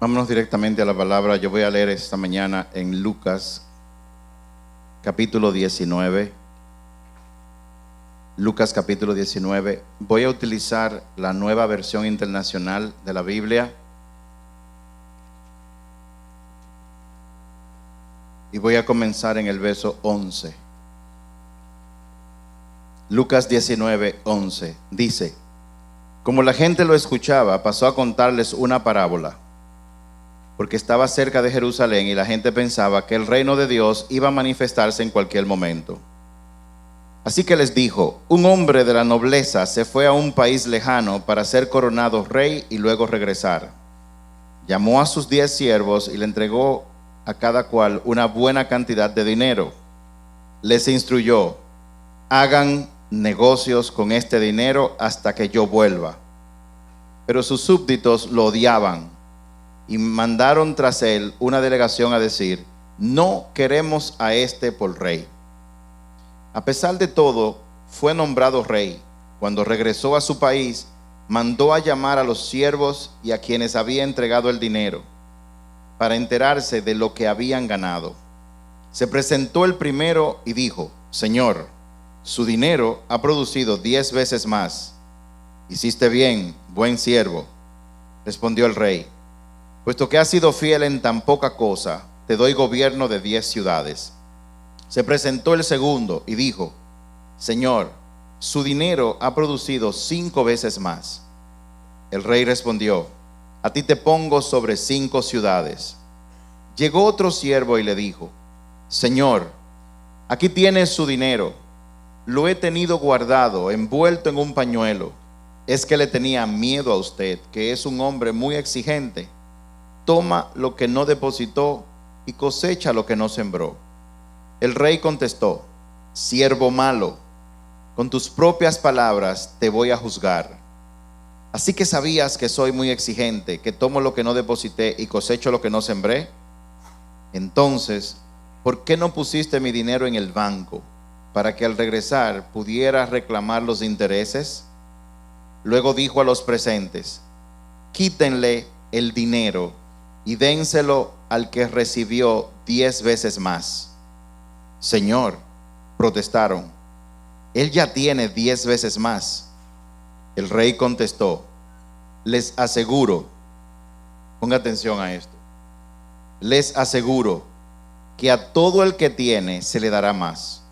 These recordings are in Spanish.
Vámonos directamente a la palabra. Yo voy a leer esta mañana en Lucas capítulo 19. Lucas capítulo 19. Voy a utilizar la Nueva Versión Internacional de la Biblia. Y voy a comenzar en el verso 11. Lucas 19, 11. Dice: como la gente lo escuchaba, pasó a contarles una parábola, porque estaba cerca de Jerusalén y la gente pensaba que el reino de Dios iba a manifestarse en cualquier momento. Así que les dijo: un hombre de la nobleza se fue a un país lejano para ser coronado rey y luego regresar. Llamó a sus 10 siervos y le entregó a cada cual una buena cantidad de dinero. Les instruyó: hagan negocios con este dinero hasta que yo vuelva. Pero sus súbditos lo odiaban y mandaron tras él una delegación a decir: no queremos a este por rey. A pesar de todo, fue nombrado rey. Cuando regresó a su país, mandó a llamar a los siervos y a quienes había entregado el dinero, para enterarse de lo que habían ganado. Se presentó el primero y dijo: Señor, su dinero ha producido 10 veces más. Hiciste bien, buen siervo. Respondió el rey: puesto que has sido fiel en tan poca cosa, te doy gobierno de 10 ciudades. Se presentó el segundo y dijo: Señor, su dinero ha producido 5 veces más. El rey respondió: a ti te pongo sobre 5 ciudades. Llegó otro siervo y le dijo: Señor, aquí tienes su dinero. Lo he tenido guardado, envuelto en un pañuelo. Es que le tenía miedo a usted, que es un hombre muy exigente. Toma lo que no depositó y cosecha lo que no sembró. El rey contestó: siervo malo, con tus propias palabras te voy a juzgar. Así que sabías que soy muy exigente, que tomo lo que no deposité y cosecho lo que no sembré. Entonces, ¿por qué no pusiste mi dinero en el banco, para que al regresar pudiera reclamar los intereses? Luego dijo a los presentes: quítenle el dinero y dénselo al que recibió 10 veces más. Señor, protestaron, él ya tiene 10 veces más. El rey contestó: les aseguro, ponga atención a esto, les aseguro que a todo el que tiene se le dará más,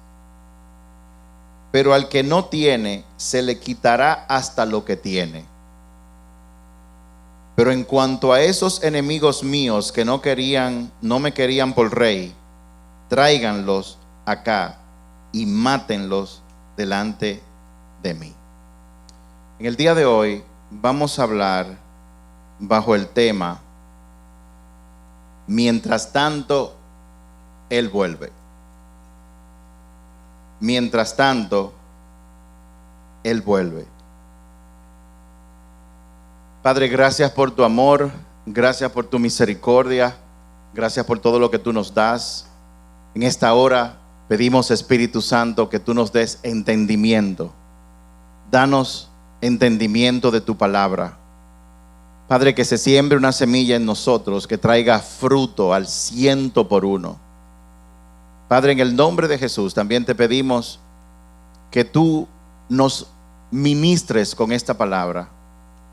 pero al que no tiene se le quitará hasta lo que tiene. Pero en cuanto a esos enemigos míos que no me querían por rey, tráiganlos acá y mátenlos delante de mí. En el día de hoy vamos a hablar bajo el tema: mientras tanto, Él vuelve. Mientras tanto, Él vuelve. Padre, gracias por tu amor, gracias por tu misericordia, gracias por todo lo que tú nos das. En esta hora pedimos, Espíritu Santo, que tú nos des entendimiento. Danos entendimiento de tu palabra. Padre, que se siembre una semilla en nosotros que traiga fruto al 100%. Padre, en el nombre de Jesús también te pedimos que tú nos ministres con esta palabra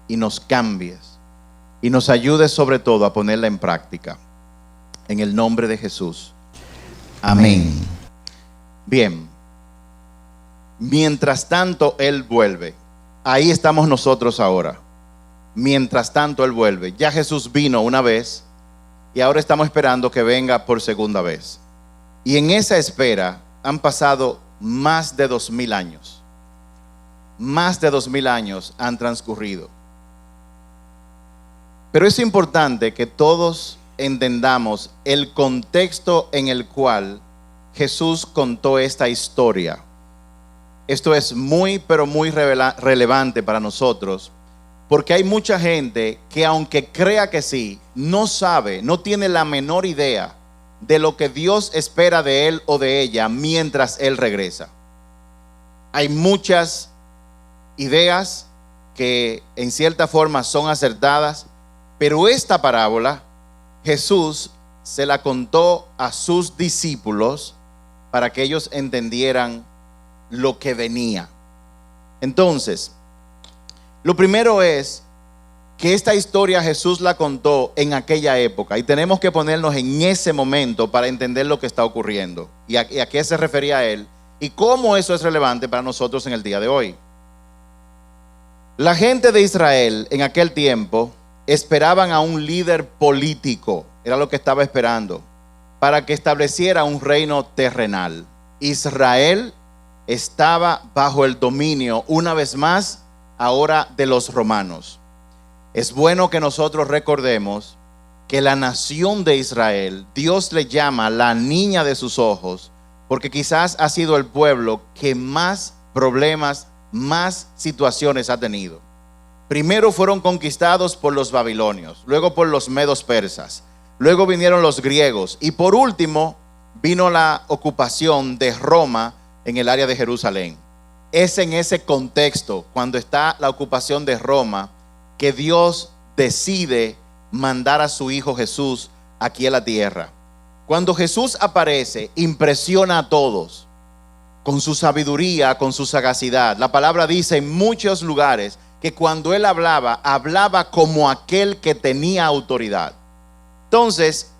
y nos cambies y nos ayudes sobre todo a ponerla en práctica. En el nombre de Jesús. Amén. Bien. Mientras tanto, Él vuelve. Ahí estamos nosotros ahora. Mientras tanto, Él vuelve. Ya Jesús vino una vez y ahora estamos esperando que venga por segunda vez. Y en esa espera han pasado más de 2000 años. Más de 2000 años han transcurrido. Pero es importante que todos entendamos el contexto en el cual Jesús contó esta historia. Esto es muy, pero muy relevante para nosotros, porque hay mucha gente que, aunque crea que sí, no sabe, no tiene la menor idea de lo que Dios espera de él o de ella mientras Él regresa. Hay muchas ideas que en cierta forma son acertadas, Pero esta parábola Jesús se la contó a sus discípulos para que ellos entendieran lo que venía. Entonces, lo primero es que esta historia Jesús la contó en aquella época y tenemos que ponernos en ese momento para entender lo que está ocurriendo y a qué se refería él y cómo eso es relevante para nosotros en el día de hoy. La gente de Israel en aquel tiempo esperaban a un líder político, era lo que estaba esperando, para que estableciera un reino terrenal. Israel estaba bajo el dominio, una vez más, ahora de los romanos. Es bueno que nosotros recordemos que la nación de Israel, Dios le llama la niña de sus ojos, porque quizás ha sido el pueblo que más problemas, más situaciones ha tenido. Primero fueron conquistados por los babilonios, luego por los medos persas, luego vinieron los griegos y por último vino la ocupación de Roma en el área de Jerusalén. Es en ese contexto, cuando está la ocupación de Roma, que Dios decide mandar a su Hijo Jesús aquí a la tierra. Cuando Jesús aparece, impresiona a todos con su sabiduría, con su sagacidad. La palabra dice en muchos lugares que cuando él hablaba, hablaba como aquel que tenía autoridad. Entonces,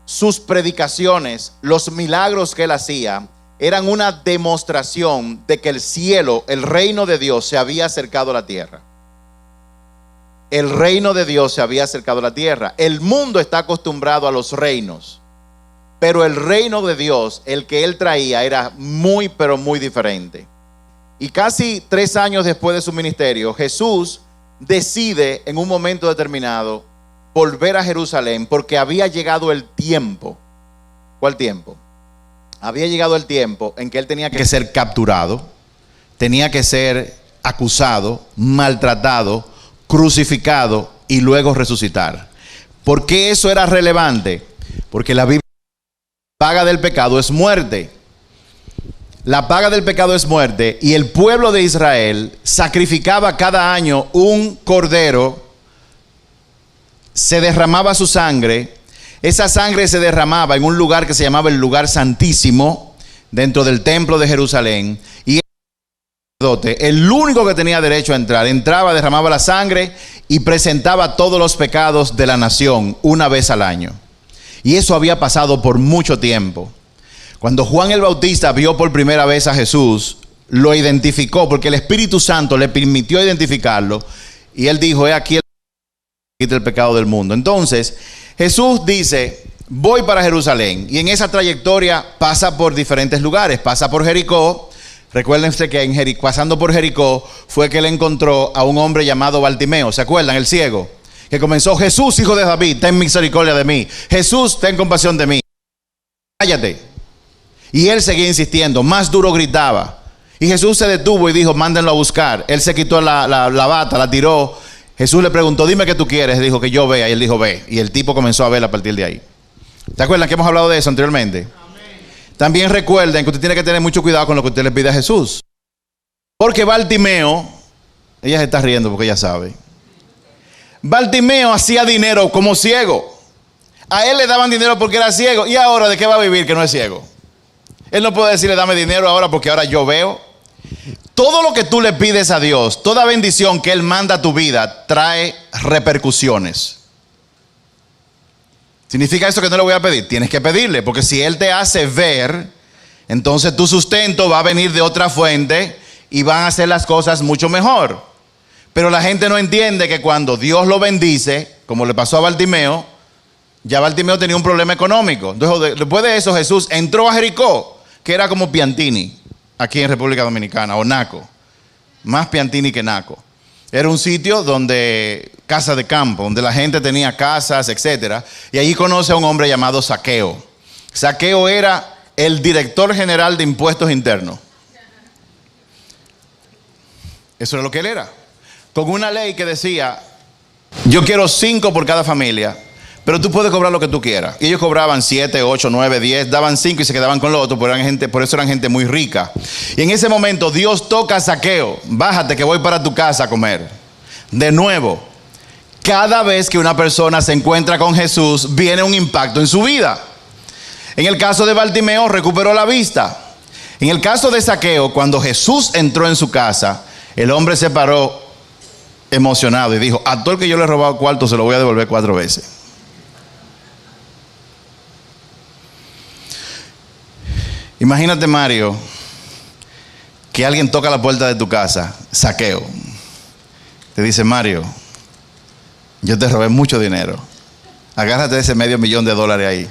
sus predicaciones, los milagros que él hacía, eran una demostración de que el cielo, el reino de Dios, se había acercado a la tierra. El reino de Dios se había acercado a la tierra. El mundo está acostumbrado a los reinos, pero el reino de Dios, el que él traía, era muy, pero muy diferente. Y casi 3 años después de su ministerio, Jesús decide en un momento determinado volver a Jerusalén porque había llegado el tiempo. ¿Cuál tiempo? Había llegado el tiempo en que él tenía que ser capturado, tenía que ser acusado, maltratado, crucificado y luego resucitar. ¿Por qué eso era relevante? Porque la Biblia dice que la paga del pecado es muerte. La paga del pecado es muerte y el pueblo de Israel sacrificaba cada año un cordero, se derramaba su sangre, esa sangre se derramaba en un lugar que se llamaba el lugar santísimo dentro del templo de Jerusalén y el único que tenía derecho a entrar, entraba, derramaba la sangre y presentaba todos los pecados de la nación una vez al año. Y eso había pasado por mucho tiempo. Cuando Juan el Bautista vio por primera vez a Jesús, lo identificó porque el Espíritu Santo le permitió identificarlo y él dijo: he aquí el que quita el pecado del mundo. Entonces Jesús dice: voy para Jerusalén, y en esa trayectoria pasa por diferentes lugares, pasa por Jericó. Recuérdense que pasando por Jericó fue que él encontró a un hombre llamado Bartimeo, ¿se acuerdan? El ciego, que comenzó: Jesús, hijo de David, ten misericordia de mí. Jesús, ten compasión de mí. Cállate. Y él seguía insistiendo, más duro gritaba. Y Jesús se detuvo y dijo: mándenlo a buscar. Él se quitó la bata, la tiró. Jesús le preguntó: dime qué tú quieres. Él dijo: que yo vea. Y él dijo: ve. Y el tipo comenzó a ver a partir de ahí. ¿Te acuerdan que hemos hablado de eso anteriormente? También recuerden que usted tiene que tener mucho cuidado con lo que usted le pide a Jesús. Porque Bartimeo, ella se está riendo porque ella sabe, Bartimeo hacía dinero como ciego. A él le daban dinero porque era ciego. ¿Y ahora de qué va a vivir que no es ciego? Él no puede decirle: dame dinero ahora porque ahora yo veo. Todo lo que tú le pides a Dios, toda bendición que Él manda a tu vida, trae repercusiones. ¿Significa eso que no le voy a pedir? Tienes que pedirle, porque si Él te hace ver, entonces tu sustento va a venir de otra fuente y van a hacer las cosas mucho mejor. Pero la gente no entiende que cuando Dios lo bendice, como le pasó a Bartimeo, ya Bartimeo tenía un problema económico. Entonces, después de eso, Jesús entró a Jericó, que era como Piantini, aquí en República Dominicana, o Naco. Más Piantini que Naco. Era un sitio donde, casa de campo, donde la gente tenía casas, etc. Y allí conoce a un hombre llamado Zaqueo. Zaqueo era el director general de impuestos internos. Eso era lo que él era. Con una ley que decía: yo quiero 5 por cada familia, pero tú puedes cobrar lo que tú quieras. Y ellos cobraban 7, 8, 9, 10, daban 5 y se quedaban con lo otro, por eso eran gente muy rica. Y en ese momento Dios toca a Zaqueo: bájate que voy para tu casa a comer. De nuevo, Cada vez que una persona se encuentra con Jesús, viene un impacto en su vida. En el caso de Bartimeo, recuperó la vista. En el caso de Zaqueo, cuando Jesús entró en su casa, el hombre se paró emocionado y dijo: a todo el que yo le he robado cuarto se lo voy a devolver 4 veces. Imagínate, Mario, que alguien toca la puerta de tu casa, Zaqueo. Te dice: Mario, yo te robé mucho dinero. Agárrate de ese $500,000 ahí.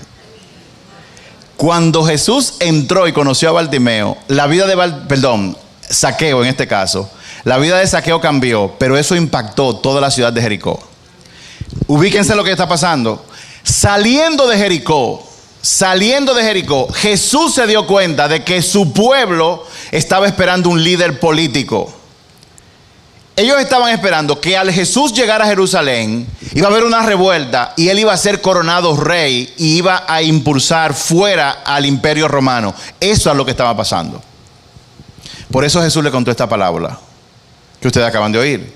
Cuando Jesús entró y conoció a Bartimeo, la vida de Zaqueo en este caso, la vida de Zaqueo cambió, pero eso impactó toda la ciudad de Jericó. Ubíquense lo que está pasando. Saliendo de Jericó, Jesús se dio cuenta de que su pueblo estaba esperando un líder político. Ellos estaban esperando que al Jesús llegar a Jerusalén, iba a haber una revuelta y él iba a ser coronado rey y iba a impulsar fuera al imperio romano. Eso es lo que estaba pasando. Por eso Jesús le contó esta parábola que ustedes acaban de oír.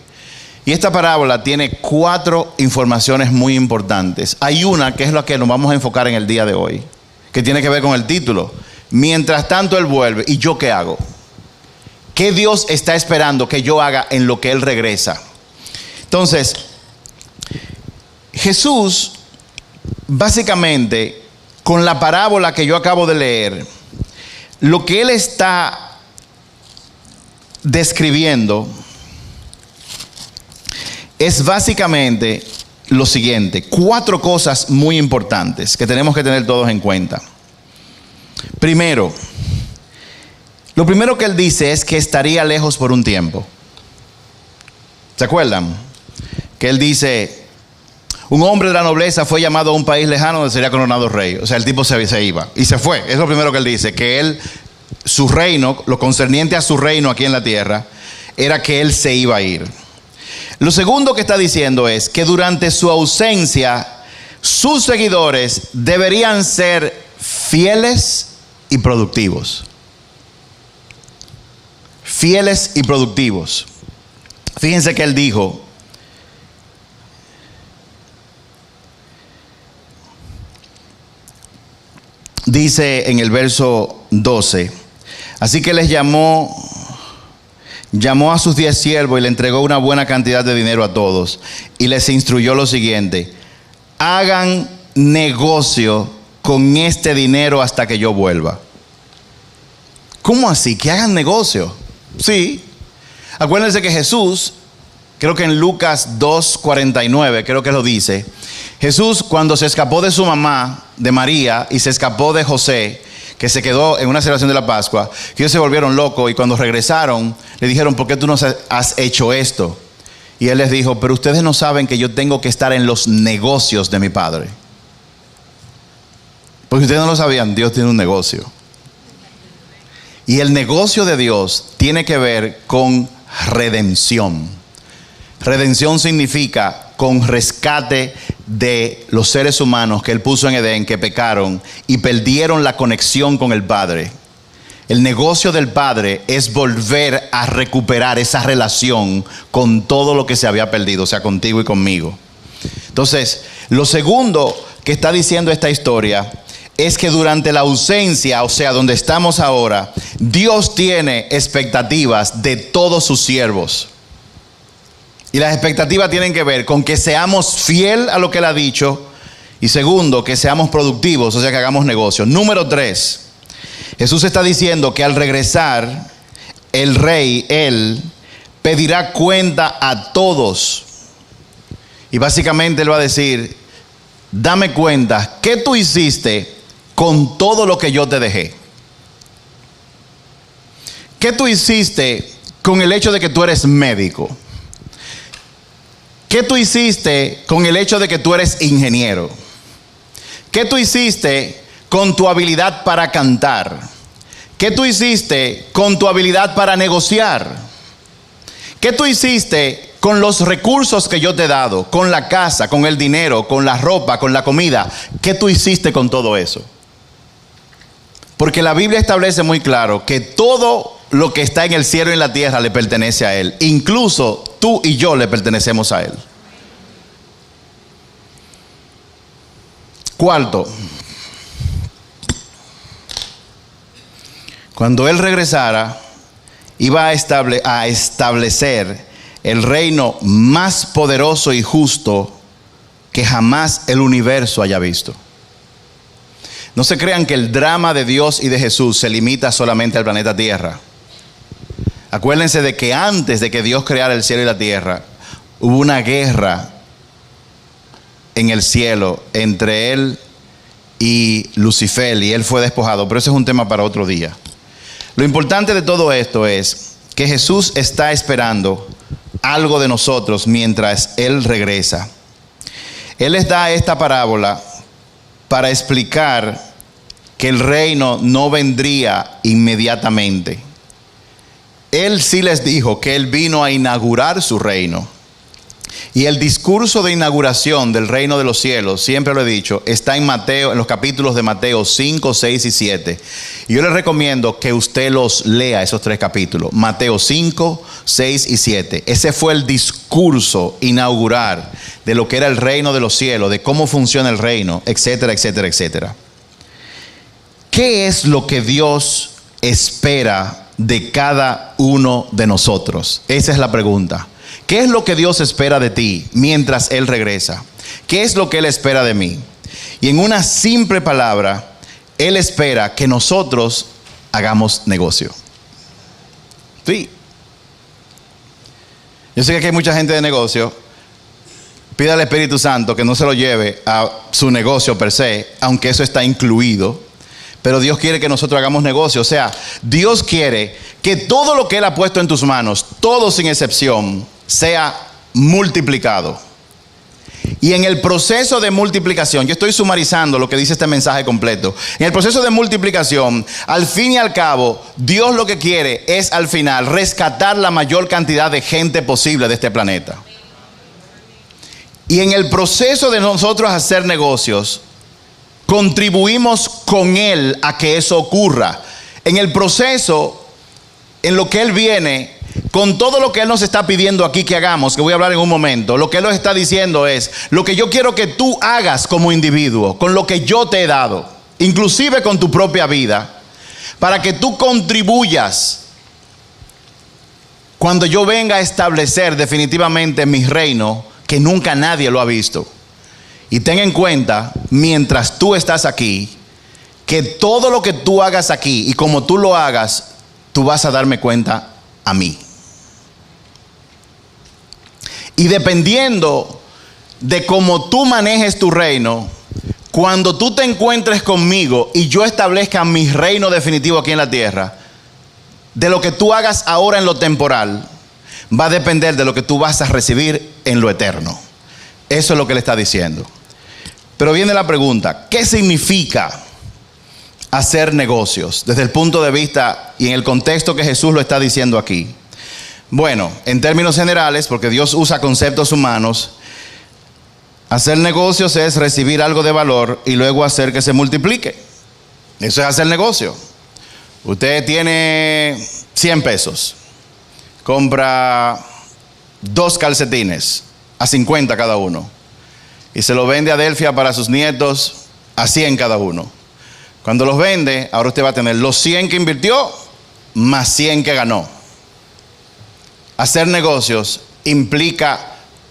Y esta parábola tiene 4 informaciones muy importantes. Hay una que es la que nos vamos a enfocar en el día de hoy, que tiene que ver con el título. Mientras tanto él vuelve, ¿y yo qué hago? ¿Qué Dios está esperando que yo haga en lo que Él regresa? Entonces, Jesús, básicamente, con la parábola que yo acabo de leer, lo que Él está describiendo es básicamente lo siguiente: 4 cosas muy importantes que tenemos que tener todos en cuenta. Primero, lo primero que él dice es que estaría lejos por un tiempo. ¿Se acuerdan? Que él dice: un hombre de la nobleza fue llamado a un país lejano donde sería coronado rey. O sea, el tipo se iba y se fue. Es lo primero que él dice, que él, su reino, lo concerniente a su reino aquí en la tierra, era que él se iba a ir. Lo segundo que está diciendo es que durante su ausencia, sus seguidores deberían ser fieles y productivos. Fieles y productivos. Fíjense que él dijo: dice en el verso 12: así que les llamó a sus 10 siervos y le entregó una buena cantidad de dinero a todos, y les instruyó lo siguiente: hagan negocio con este dinero hasta que yo vuelva. ¿Cómo así? ¿Que hagan negocio? Sí. Acuérdense que Jesús, creo que en Lucas 2:49, creo que lo dice. Jesús, cuando se escapó de su mamá, de María, y se escapó de José, que se quedó en una celebración de la Pascua, que ellos se volvieron locos, y cuando regresaron, le dijeron: ¿por qué tú nos has hecho esto? Y él les dijo: pero ustedes no saben que yo tengo que estar en los negocios de mi Padre. Porque ustedes no lo sabían, Dios tiene un negocio. Y el negocio de Dios tiene que ver con redención. Redención significa con rescate de los seres humanos que Él puso en Edén, que pecaron y perdieron la conexión con el Padre. El negocio del Padre es volver a recuperar esa relación con todo lo que se había perdido, o sea, contigo y conmigo. Entonces, lo segundo que está diciendo esta historia es que durante la ausencia, o sea, donde estamos ahora, Dios tiene expectativas de todos sus siervos. Y las expectativas tienen que ver con que seamos fiel a lo que Él ha dicho. Y segundo, que seamos productivos, o sea, que hagamos negocios. Número 3, Jesús está diciendo que al regresar, el rey, Él, pedirá cuenta a todos. Y básicamente Él va a decir: dame cuenta, ¿qué tú hiciste con todo lo que yo te dejé? ¿Qué tú hiciste con el hecho de que tú eres médico? ¿Qué tú hiciste con el hecho de que tú eres ingeniero? ¿Qué tú hiciste con tu habilidad para cantar? ¿Qué tú hiciste con tu habilidad para negociar? ¿Qué tú hiciste con los recursos que yo te he dado? Con la casa, con el dinero, con la ropa, con la comida. ¿Qué tú hiciste con todo eso? Porque la Biblia establece muy claro que todo lo que está en el cielo y en la tierra le pertenece a Él. Incluso tú y yo le pertenecemos a Él. Cuarto, cuando Él regresara, iba a establecer el reino más poderoso y justo que jamás el universo haya visto. No se crean que el drama de Dios y de Jesús se limita solamente al planeta Tierra. Acuérdense de que antes de que Dios creara el cielo y la tierra, hubo una guerra en el cielo entre Él y Lucifer, y Él fue despojado, pero ese es un tema para otro día. Lo importante de todo esto es que Jesús está esperando algo de nosotros mientras Él regresa. Él les da esta parábola para explicar que el reino no vendría inmediatamente. Él sí les dijo que Él vino a inaugurar su reino. Y el discurso de inauguración del reino de los cielos, siempre lo he dicho, está en Mateo, en los capítulos de Mateo 5, 6 y 7. Y yo les recomiendo que usted los lea, esos 3 capítulos. Mateo 5, 6 y 7. Ese fue el discurso inaugural de lo que era el reino de los cielos, de cómo funciona el reino, etcétera, etcétera, etcétera. ¿Qué es lo que Dios espera de cada uno de nosotros? Esa es la pregunta. ¿Qué es lo que Dios espera de ti mientras Él regresa? ¿Qué es lo que Él espera de mí? Y en una simple palabra, Él espera que nosotros hagamos negocio. Sí. Yo sé que aquí hay mucha gente de negocio. Pida al Espíritu Santo que no se lo lleve a su negocio per se, aunque eso está incluido. Pero Dios quiere que nosotros hagamos negocio. O sea, Dios quiere que todo lo que Él ha puesto en tus manos, todo sin excepción, sea multiplicado. Y en el proceso de multiplicación, yo estoy sumarizando lo que dice este mensaje completo. En el proceso de multiplicación, al fin y al cabo, Dios lo que quiere es al final rescatar la mayor cantidad de gente posible de este planeta. Y en el proceso de nosotros hacer negocios, contribuimos con Él a que eso ocurra. En el proceso, en lo que Él viene, con todo lo que Él nos está pidiendo aquí que hagamos, que voy a hablar en un momento, lo que Él nos está diciendo es, lo que yo quiero que tú hagas como individuo, con lo que yo te he dado, inclusive con tu propia vida, para que tú contribuyas cuando yo venga a establecer definitivamente mi reino, que nunca nadie lo ha visto. Y ten en cuenta, mientras tú estás aquí, que todo lo que tú hagas aquí y como tú lo hagas, tú vas a darme cuenta a mí. Y dependiendo de cómo tú manejes tu reino, cuando tú te encuentres conmigo y yo establezca mi reino definitivo aquí en la tierra, de lo que tú hagas ahora en lo temporal, va a depender de lo que tú vas a recibir en lo eterno. Eso es lo que le está diciendo. Pero viene la pregunta, ¿qué significa hacer negocios? Desde el punto de vista y en el contexto que Jesús lo está diciendo aquí. Bueno, en términos generales, porque Dios usa conceptos humanos, hacer negocios es recibir algo de valor y luego hacer que se multiplique. Eso es hacer negocio. Usted tiene 100 pesos, compra 2 calcetines a 50 cada uno. Y se lo vende a Delfia para sus nietos a 100 cada uno. Cuando los vende, ahora usted va a tener los 100 que invirtió más 100 que ganó. Hacer negocios implica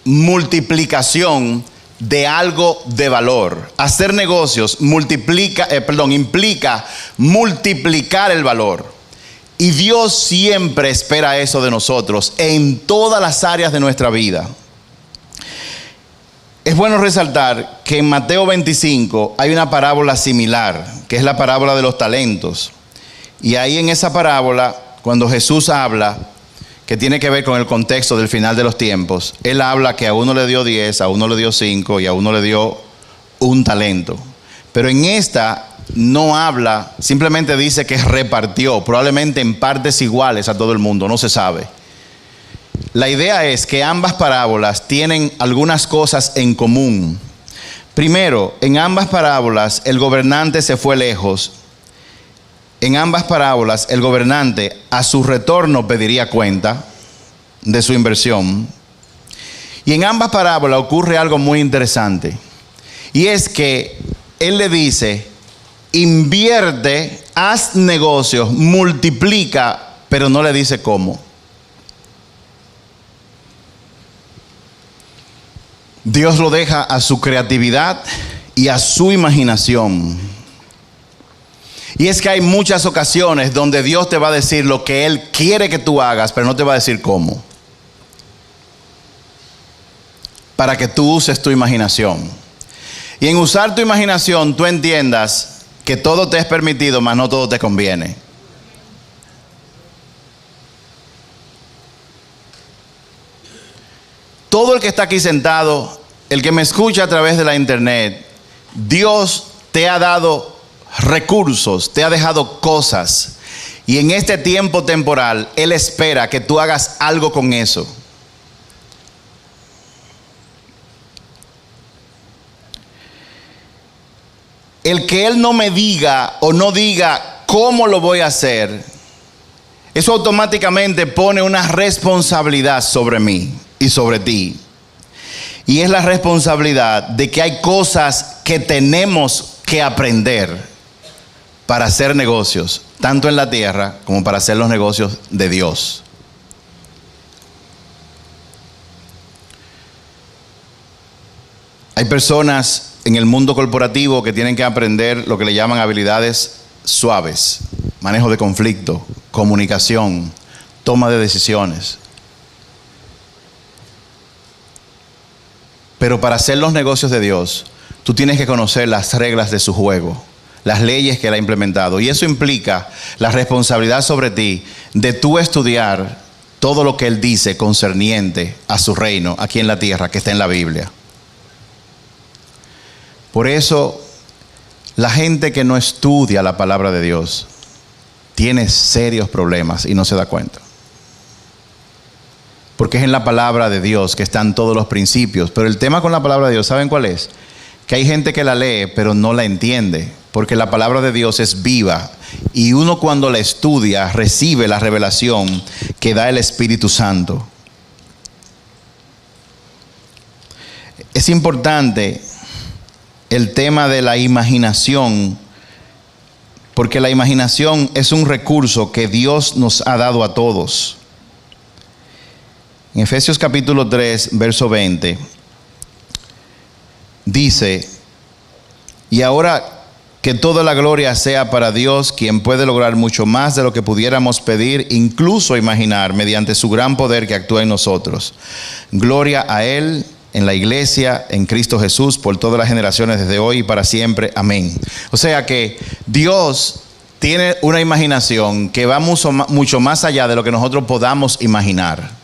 multiplicación de algo de valor. Hacer negocios implica multiplicar el valor. Y Dios siempre espera eso de nosotros en todas las áreas de nuestra vida. Es bueno resaltar que en Mateo 25 hay una parábola similar, que es la parábola de los talentos. Y ahí en esa parábola, cuando Jesús habla, que tiene que ver con el contexto del final de los tiempos, Él habla que a uno le dio 10, a uno le dio 5 y a uno le dio 1 talento. Pero en esta no habla, simplemente dice que repartió, probablemente en partes iguales a todo el mundo, no se sabe. La idea es que ambas parábolas tienen algunas cosas en común. Primero, en ambas parábolas el gobernante se fue lejos. En ambas parábolas el gobernante a su retorno pediría cuenta de su inversión. Y en ambas parábolas ocurre algo muy interesante. Y es que Él le dice, invierte, haz negocios, multiplica, pero no le dice cómo. Dios lo deja a su creatividad y a su imaginación. Y es que hay muchas ocasiones donde Dios te va a decir lo que Él quiere que tú hagas, pero no te va a decir cómo. Para que tú uses tu imaginación. Y en usar tu imaginación tú entiendas que todo te es permitido, mas no todo te conviene. Todo el que está aquí sentado, el que me escucha a través de la internet, Dios te ha dado recursos, te ha dejado cosas. Y en este tiempo temporal, Él espera que tú hagas algo con eso. El que Él no me diga o no diga cómo lo voy a hacer, eso automáticamente pone una responsabilidad sobre mí y sobre ti. Y es la responsabilidad de que hay cosas que tenemos que aprender para hacer negocios, tanto en la tierra como para hacer los negocios de Dios. Hay personas en el mundo corporativo que tienen que aprender lo que le llaman habilidades suaves: manejo de conflicto, comunicación, toma de decisiones. Pero para hacer los negocios de Dios, tú tienes que conocer las reglas de su juego, las leyes que Él ha implementado. Y eso implica la responsabilidad sobre ti de tú estudiar todo lo que Él dice concerniente a su reino aquí en la tierra, que está en la Biblia. Por eso, la gente que no estudia la palabra de Dios tiene serios problemas y no se da cuenta. Porque es en la palabra de Dios que están todos los principios. Pero el tema con la palabra de Dios, ¿saben cuál es? Que hay gente que la lee pero no la entiende. Porque la palabra de Dios es viva. Y uno cuando la estudia recibe la revelación que da el Espíritu Santo. Es importante el tema de la imaginación. Porque la imaginación es un recurso que Dios nos ha dado a todos. En Efesios capítulo 3, verso 20, dice: y ahora que toda la gloria sea para Dios, quien puede lograr mucho más de lo que pudiéramos pedir, incluso imaginar, mediante su gran poder que actúa en nosotros. Gloria a Él en la iglesia, en Cristo Jesús, por todas las generaciones, desde hoy y para siempre. Amén. O sea que Dios tiene una imaginación que va mucho más allá de lo que nosotros podamos imaginar.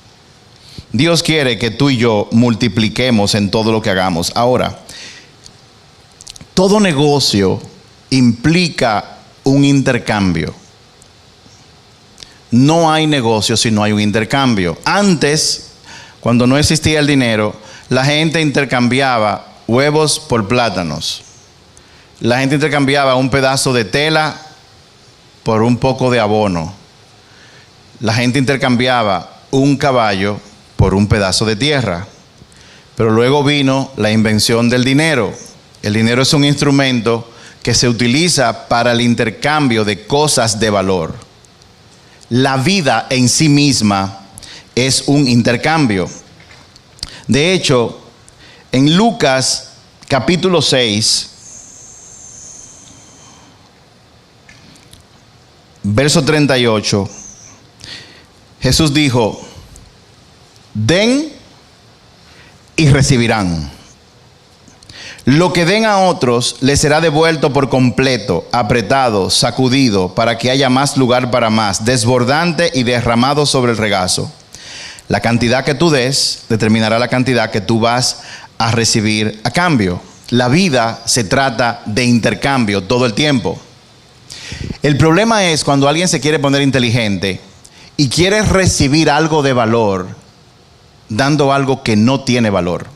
Dios quiere que tú y yo multipliquemos en todo lo que hagamos. Ahora, todo negocio implica un intercambio. No hay negocio si no hay un intercambio. Antes, cuando no existía el dinero, la gente intercambiaba huevos por plátanos. La gente intercambiaba un pedazo de tela por un poco de abono. La gente intercambiaba un caballo por un pedazo de tierra. Pero luego vino la invención del dinero. El dinero es un instrumento que se utiliza para el intercambio de cosas de valor. La vida en sí misma es un intercambio. De hecho, en Lucas capítulo 6, verso 38, Jesús dijo: den y recibirán. Lo que den a otros les será devuelto por completo, apretado, sacudido, para que haya más lugar para más, desbordante y derramado sobre el regazo. La cantidad que tú des determinará la cantidad que tú vas a recibir a cambio. La vida se trata de intercambio todo el tiempo. El problema es cuando alguien se quiere poner inteligente y quiere recibir algo de valor dando algo que no tiene valor.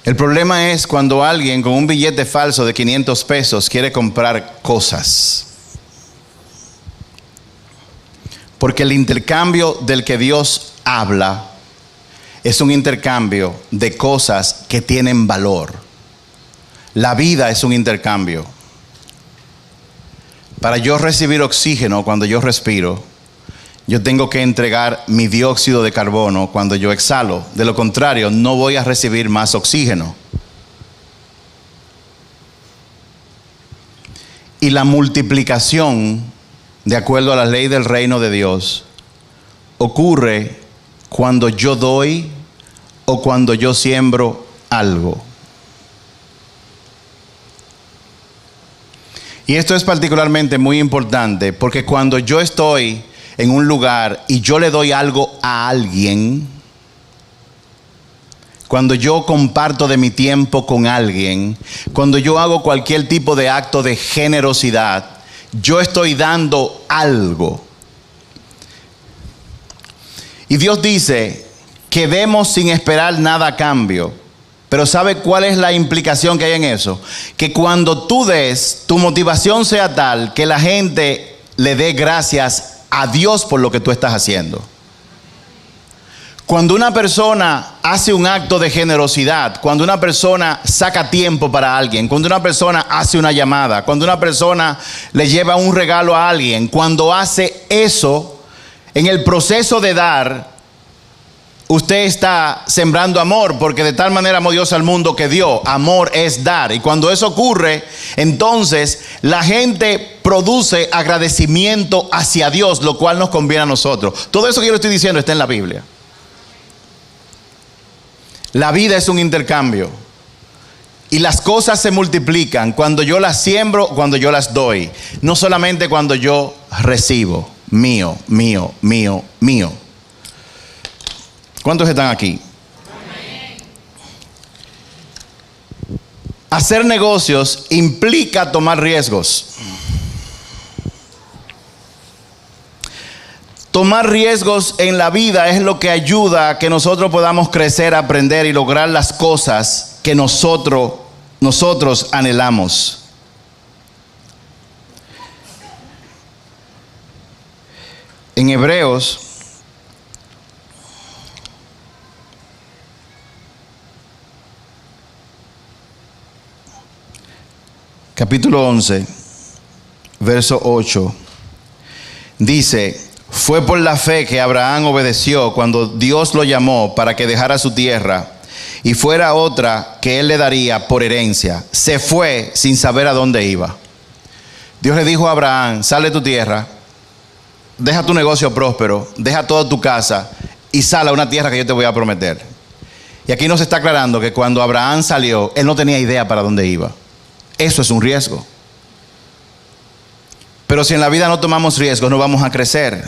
El problema es cuando alguien con un billete falso de 500 pesos quiere comprar cosas. Porque el intercambio del que Dios habla es un intercambio de cosas que tienen valor. La vida es un intercambio. Para yo recibir oxígeno cuando yo respiro, yo tengo que entregar mi dióxido de carbono cuando yo exhalo. De lo contrario, no voy a recibir más oxígeno. Y la multiplicación, de acuerdo a la ley del reino de Dios, ocurre cuando yo doy o cuando yo siembro algo. Y esto es particularmente muy importante porque cuando yo estoy en un lugar y yo le doy algo a alguien, cuando yo comparto de mi tiempo con alguien, cuando yo hago cualquier tipo de acto de generosidad, yo estoy dando algo. Y Dios dice que demos sin esperar nada a cambio. Pero ¿sabe cuál es la implicación que hay en eso? Que cuando tú des, tu motivación sea tal que la gente le dé gracias a Dios por lo que tú estás haciendo. Cuando una persona hace un acto de generosidad, cuando una persona saca tiempo para alguien, cuando una persona hace una llamada, cuando una persona le lleva un regalo a alguien, cuando hace eso, en el proceso de dar, usted está sembrando amor, porque de tal manera amó Dios al mundo que dio. Amor es dar. Y cuando eso ocurre, entonces la gente produce agradecimiento hacia Dios, lo cual nos conviene a nosotros. Todo eso que yo le estoy diciendo está en la Biblia. La vida es un intercambio. Y las cosas se multiplican cuando yo las siembro, cuando yo las doy. No solamente cuando yo recibo. Mío, mío, mío, mío. ¿Cuántos están aquí? Hacer negocios implica tomar riesgos. Tomar riesgos en la vida es lo que ayuda a que nosotros podamos crecer, aprender y lograr las cosas que nosotros anhelamos. En Hebreos capítulo 11, verso 8, dice: fue por la fe que Abraham obedeció cuando Dios lo llamó para que dejara su tierra y fuera a otra que él le daría por herencia. Se fue sin saber a dónde iba. Dios le dijo a Abraham: sal de tu tierra, deja tu negocio próspero, deja toda tu casa y sal a una tierra que yo te voy a prometer. Y aquí nos está aclarando que cuando Abraham salió, él no tenía idea para dónde iba. Eso es un riesgo. Pero si en la vida no tomamos riesgos, no vamos a crecer.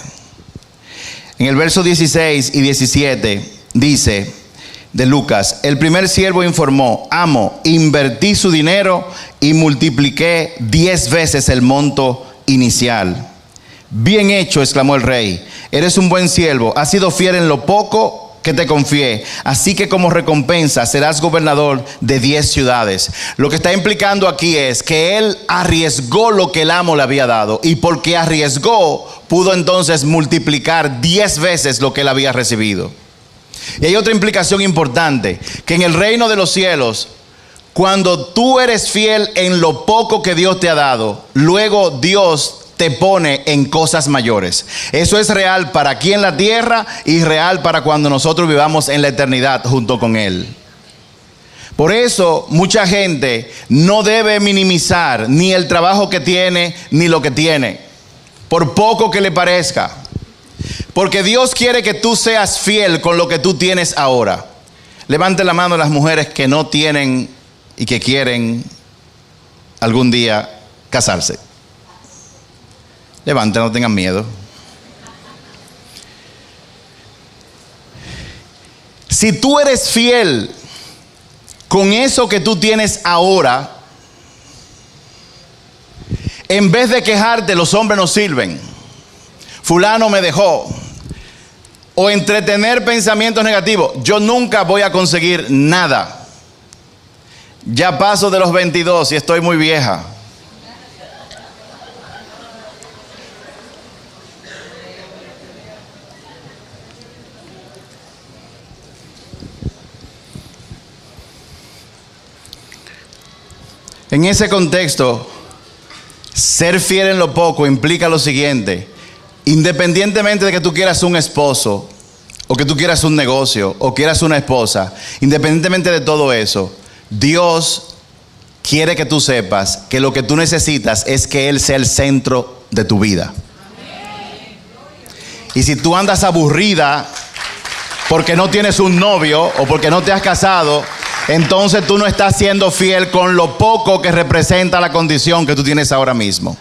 En el verso 16 y 17 dice de Lucas: el primer siervo informó: amo, invertí su dinero y multipliqué 10 veces el monto inicial. Bien hecho, exclamó el rey, eres un buen siervo, has sido fiel en lo poco que te confié, así que como recompensa serás gobernador de 10 ciudades. Lo que está implicando aquí es que él arriesgó lo que el amo le había dado, y porque arriesgó, pudo entonces multiplicar 10 veces lo que él había recibido. Y hay otra implicación importante, que en el reino de los cielos, cuando tú eres fiel en lo poco que Dios te ha dado, luego Dios te pone en cosas mayores. Eso es real para aquí en la tierra y real para cuando nosotros vivamos en la eternidad junto con Él. Por eso mucha gente no debe minimizar ni el trabajo que tiene ni lo que tiene, por poco que le parezca, porque Dios quiere que tú seas fiel con lo que tú tienes ahora. Levanten la mano las mujeres que no tienen y que quieren algún día casarse. Levanten, no tengan miedo. Si tú eres fiel con eso que tú tienes ahora, en vez de quejarte, los hombres no sirven, fulano me dejó, o entretener pensamientos negativos, yo nunca voy a conseguir nada, ya paso de los 22 y estoy muy vieja. En ese contexto, ser fiel en lo poco implica lo siguiente: independientemente de que tú quieras un esposo, o que tú quieras un negocio, o quieras una esposa, independientemente de todo eso, Dios quiere que tú sepas que lo que tú necesitas es que Él sea el centro de tu vida. Y si tú andas aburrida porque no tienes un novio o porque no te has casado, entonces tú no estás siendo fiel con lo poco que representa la condición que tú tienes ahora mismo.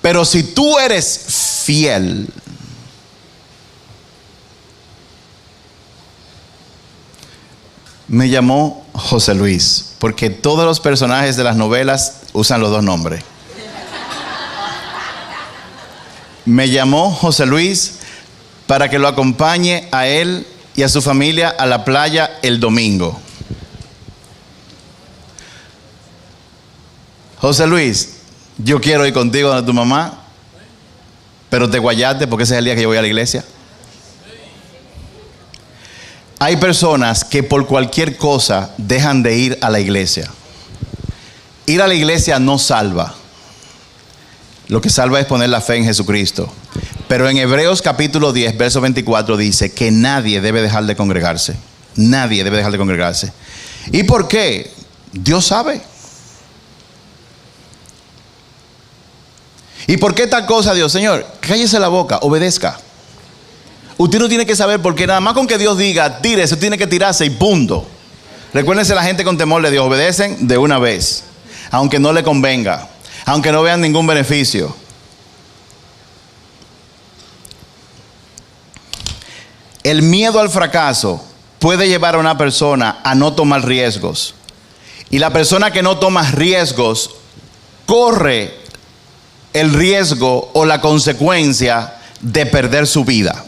Pero si tú eres fiel, me llamó José Luis, porque todos los personajes de las novelas usan los dos nombres. Me llamó José Luis para que lo acompañe a él y a su familia a la playa el domingo. José Luis, yo quiero ir contigo donde tu mamá, pero te guayaste porque ese es el día que yo voy a la iglesia. Hay personas que por cualquier cosa dejan de ir a la iglesia. Ir a la iglesia no salva. Lo que salva es poner la fe en Jesucristo. Pero en Hebreos capítulo 10, verso 24 dice que nadie debe dejar de congregarse. Nadie debe dejar de congregarse. ¿Y por qué? Dios sabe. ¿Y por qué tal cosa, Dios? Señor, cállese la boca, obedezca. Usted no tiene que saber por qué, nada más con que Dios diga, tírese, tiene que tirarse y punto. Recuérdense, la gente con temor de Dios obedecen de una vez, aunque no le convenga, aunque no vean ningún beneficio. El miedo al fracaso puede llevar a una persona a no tomar riesgos. Y la persona que no toma riesgos corre el riesgo o la consecuencia de perder su vida.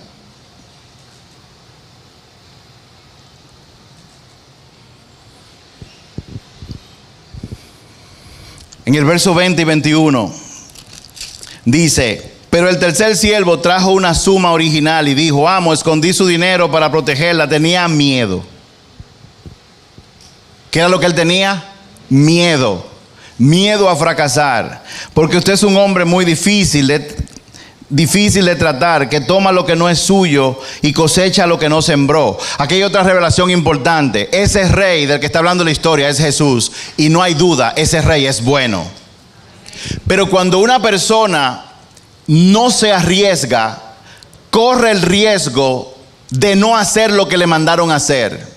En el verso 20 y 21 dice: pero el tercer siervo trajo una suma original y dijo: amo, escondí su dinero para protegerla. Tenía miedo. ¿Qué era lo que él tenía? Miedo. Miedo a fracasar. Porque usted es un hombre muy difícil de tratar, que toma lo que no es suyo y cosecha lo que no sembró. Aquí hay otra revelación importante. Ese rey del que está hablando la historia es Jesús, y no hay duda, ese rey es bueno. Pero cuando una persona no se arriesga, corre el riesgo de no hacer lo que le mandaron a hacer.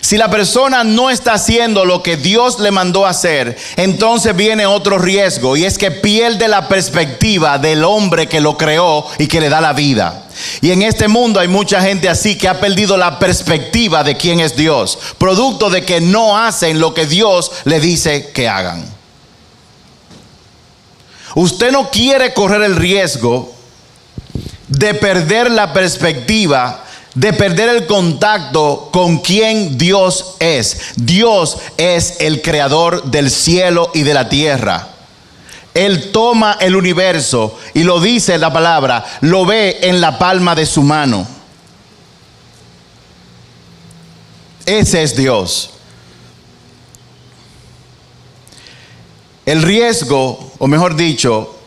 Si la persona no está haciendo lo que Dios le mandó a hacer, entonces viene otro riesgo, y es que pierde la perspectiva del hombre que lo creó y que le da la vida. Y en este mundo hay mucha gente así, que ha perdido la perspectiva de quién es Dios, producto de que no hacen lo que Dios le dice que hagan. Usted no quiere correr el riesgo de perder la perspectiva, de perder el contacto con quien Dios es. Dios es el creador del cielo y de la tierra. Él toma el universo, y lo dice la palabra, lo ve en la palma de su mano. Ese es Dios. El riesgo, o mejor dicho,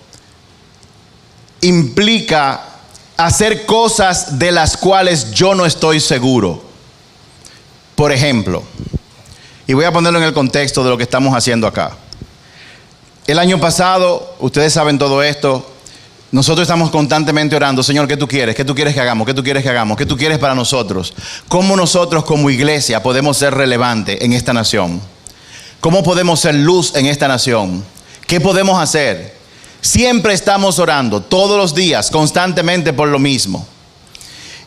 implica hacer cosas de las cuales yo no estoy seguro. Por ejemplo, y voy a ponerlo en el contexto de lo que estamos haciendo acá. El año pasado, ustedes saben todo esto, nosotros estamos constantemente orando: Señor, ¿qué tú quieres? ¿Qué tú quieres que hagamos? ¿Qué tú quieres que hagamos? ¿Qué tú quieres para nosotros? ¿Cómo nosotros como iglesia podemos ser relevantes en esta nación? ¿Cómo podemos ser luz en esta nación? ¿Qué podemos hacer? Siempre estamos orando, todos los días, constantemente por lo mismo.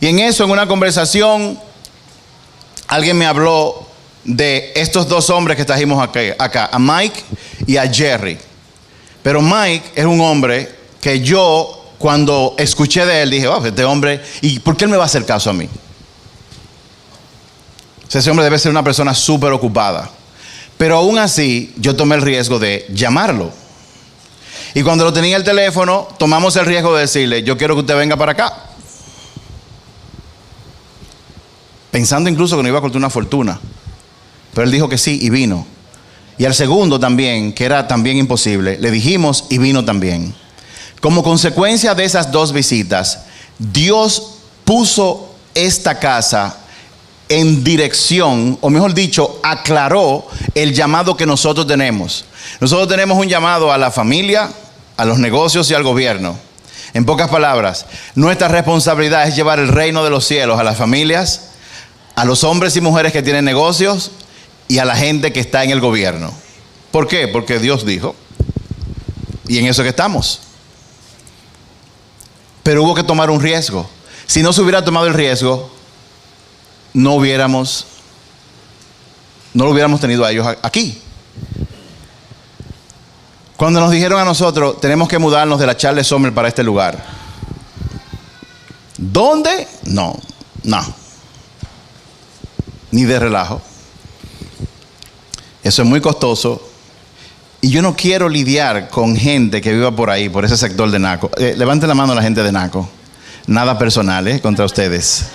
Y en eso, en una conversación, alguien me habló de estos dos hombres que trajimos acá, a Mike y a Jerry. Pero Mike es un hombre que yo, cuando escuché de él, dije: oh, este hombre, ¿y por qué él me va a hacer caso a mí? O sea, ese hombre debe ser una persona súper ocupada. Pero aún así, yo tomé el riesgo de llamarlo. Y cuando lo tenía en el teléfono, tomamos el riesgo de decirle: yo quiero que usted venga para acá. Pensando incluso que nos iba a costar una fortuna. Pero él dijo que sí y vino. Y al segundo también, que era también imposible, le dijimos y vino también. Como consecuencia de esas dos visitas, Dios puso esta casa en dirección, o mejor dicho, aclaró el llamado que nosotros tenemos. Nosotros tenemos un llamado a la familia, a los negocios y al gobierno. En pocas palabras, nuestra responsabilidad es llevar el reino de los cielos a las familias, a los hombres y mujeres que tienen negocios y a la gente que está en el gobierno. ¿Por qué? Porque Dios dijo, y en eso que estamos. Pero hubo que tomar un riesgo. Si no se hubiera tomado el riesgo, no lo hubiéramos tenido a ellos aquí. Cuando nos dijeron a nosotros, tenemos que mudarnos de la Charles Sommer para este lugar. ¿Dónde? No. Ni de relajo. Eso es muy costoso. Y yo no quiero lidiar con gente que viva por ahí, por ese sector de Naco. Levanten la mano a la gente de Naco. Nada personal, contra ustedes.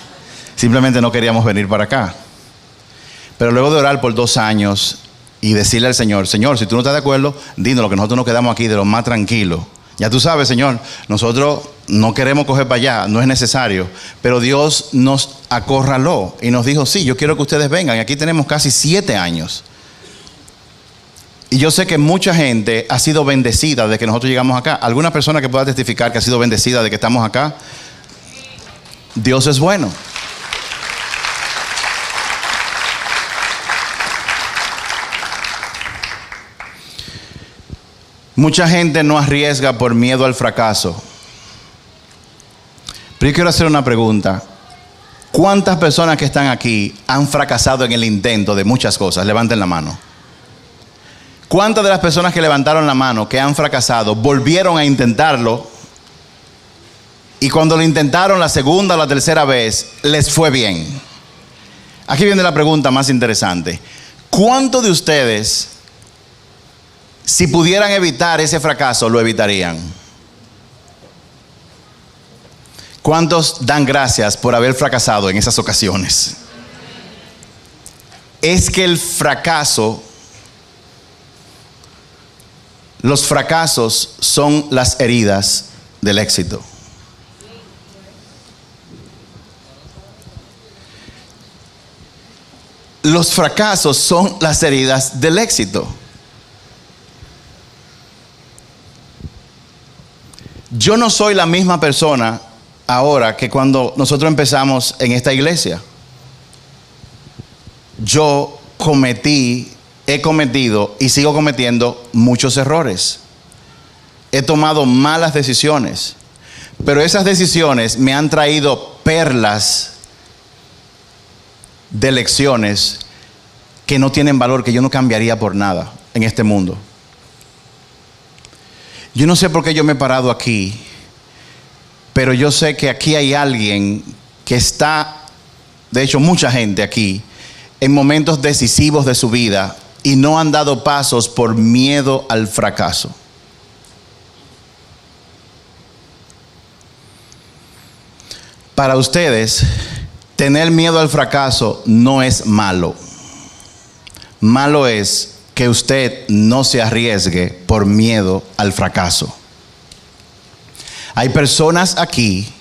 Simplemente no queríamos venir para acá. Pero luego de orar por 2 años y decirle al Señor, Señor, si tú no estás de acuerdo, dínoslo, que nosotros nos quedamos aquí de lo más tranquilo. Ya tú sabes, Señor, nosotros no queremos coger para allá, no es necesario. Pero Dios nos acorraló y nos dijo, sí, yo quiero que ustedes vengan. Y aquí tenemos casi 7 años. Y yo sé que mucha gente ha sido bendecida desde que nosotros llegamos acá. ¿Alguna persona que pueda testificar que ha sido bendecida de que estamos acá? Dios es bueno. Mucha gente no arriesga por miedo al fracaso. Pero yo quiero hacer una pregunta. ¿Cuántas personas que están aquí han fracasado en el intento de muchas cosas? Levanten la mano. ¿Cuántas de las personas que levantaron la mano, que han fracasado, volvieron a intentarlo? Y cuando lo intentaron la segunda o la tercera vez, les fue bien. Aquí viene la pregunta más interesante. ¿Cuántos de ustedes, si pudieran evitar ese fracaso, lo evitarían? ¿Cuántos dan gracias por haber fracasado en esas ocasiones? Es que el fracaso, los fracasos son las heridas del éxito. Los fracasos son las heridas del éxito. Yo no soy la misma persona ahora que cuando nosotros empezamos en esta iglesia. Yo he cometido y sigo cometiendo muchos errores. He tomado malas decisiones, pero esas decisiones me han traído perlas de lecciones que no tienen valor, que yo no cambiaría por nada en este mundo. Yo no sé por qué yo me he parado aquí, pero yo sé que aquí hay alguien que está, de hecho mucha gente aquí, en momentos decisivos de su vida y no han dado pasos por miedo al fracaso. Para ustedes, tener miedo al fracaso no es malo. Malo es que usted no se arriesgue por miedo al fracaso. Hay personas aquí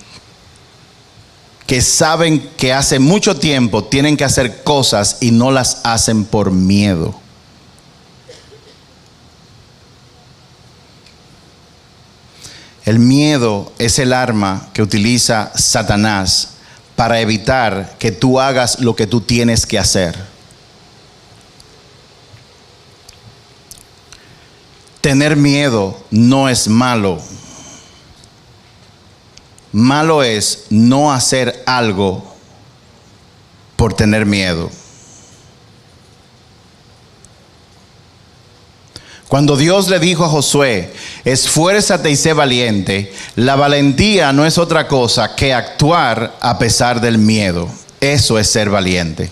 que saben que hace mucho tiempo tienen que hacer cosas y no las hacen por miedo. El miedo es el arma que utiliza Satanás para evitar que tú hagas lo que tú tienes que hacer. Tener miedo no es malo. Malo es no hacer algo por tener miedo. Cuando Dios le dijo a Josué, esfuérzate y sé valiente, la valentía no es otra cosa que actuar a pesar del miedo. Eso es ser valiente.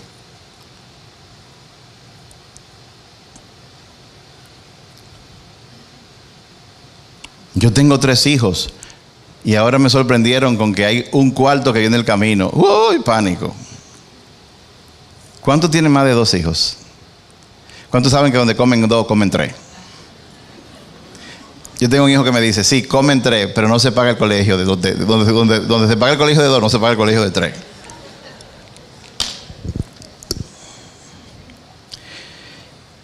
Yo tengo 3 hijos y ahora me sorprendieron con que hay un cuarto que viene el camino. ¡Uy, pánico! ¿Cuántos tienen más de 2 hijos? ¿Cuántos saben que donde comen dos, comen tres? Yo tengo un hijo que me dice, sí, comen tres, pero no se paga el colegio. Donde se paga el colegio de dos, no se paga el colegio de tres.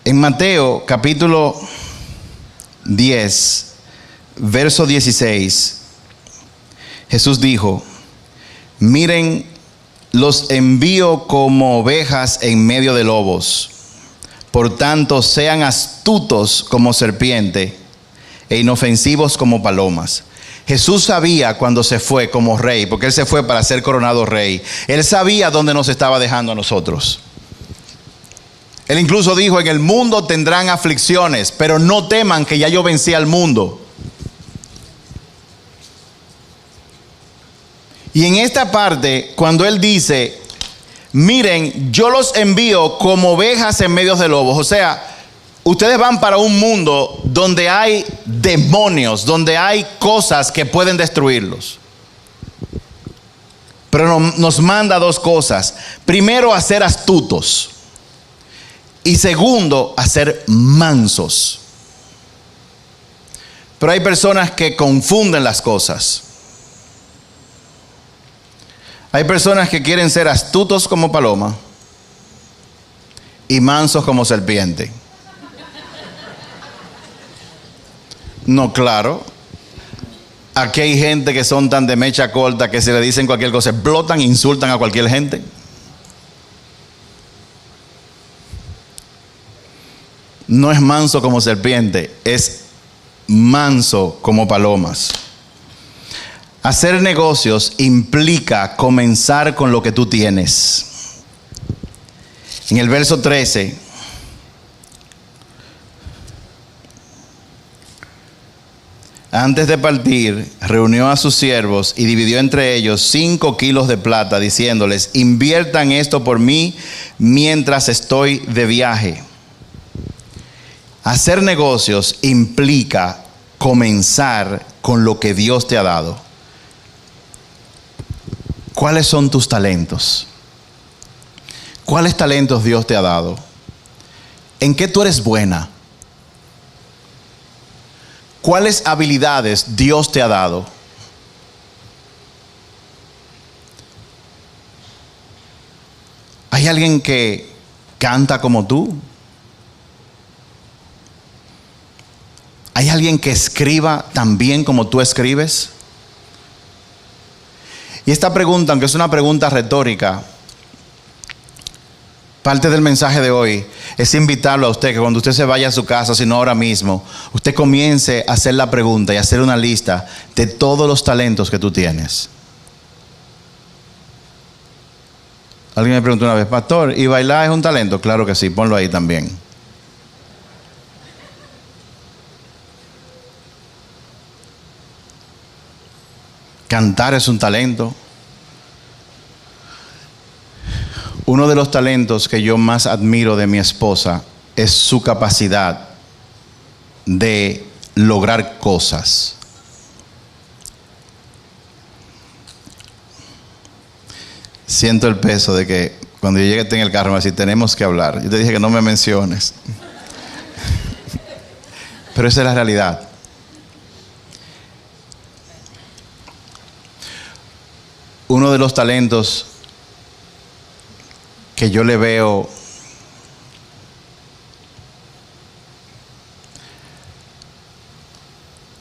En Mateo, capítulo 10, verso 16, Jesús dijo, miren, los envío como ovejas en medio de lobos. Por tanto, sean astutos como serpiente e inofensivos como palomas. Jesús sabía cuando se fue como rey, porque Él se fue para ser coronado rey. Él sabía dónde nos estaba dejando a nosotros. Él incluso dijo, en el mundo tendrán aflicciones, pero no teman que ya yo vencí al mundo. Y en esta parte, cuando Él dice, miren, yo los envío como ovejas en medio de lobos. O sea, ustedes van para un mundo donde hay demonios, donde hay cosas que pueden destruirlos. Pero nos manda dos cosas. Primero, a ser astutos. Y segundo, a ser mansos. Pero hay personas que confunden las cosas. Hay personas que quieren ser astutos como paloma y mansos como serpiente. No, claro. Aquí hay gente que son tan de mecha corta que si le dicen cualquier cosa, explotan, insultan a cualquier gente. No es manso como serpiente, es manso como palomas. Hacer negocios implica comenzar con lo que tú tienes. En el verso 13, antes de partir, reunió a sus siervos y dividió entre ellos 5 kilos de plata, diciéndoles, inviertan esto por mí mientras estoy de viaje. Hacer negocios implica comenzar con lo que Dios te ha dado. ¿Cuáles son tus talentos? ¿Cuáles talentos Dios te ha dado? ¿En qué tú eres buena? ¿Cuáles habilidades Dios te ha dado? ¿Hay alguien que canta como tú? ¿Hay alguien que escriba tan bien como tú escribes? Y esta pregunta, aunque es una pregunta retórica, parte del mensaje de hoy es invitarlo a usted que cuando usted se vaya a su casa, si no ahora mismo, usted comience a hacer la pregunta y a hacer una lista de todos los talentos que tú tienes. Alguien me preguntó una vez, pastor, ¿y bailar es un talento? Claro que sí, ponlo ahí también. Cantar es un talento. Uno de los talentos que yo más admiro de mi esposa es su capacidad de lograr cosas. Siento el peso de que cuando yo llegue en el carro me va a decir, tenemos que hablar. Yo te dije que no me menciones. Pero esa es la realidad. Uno de los talentos que yo le veo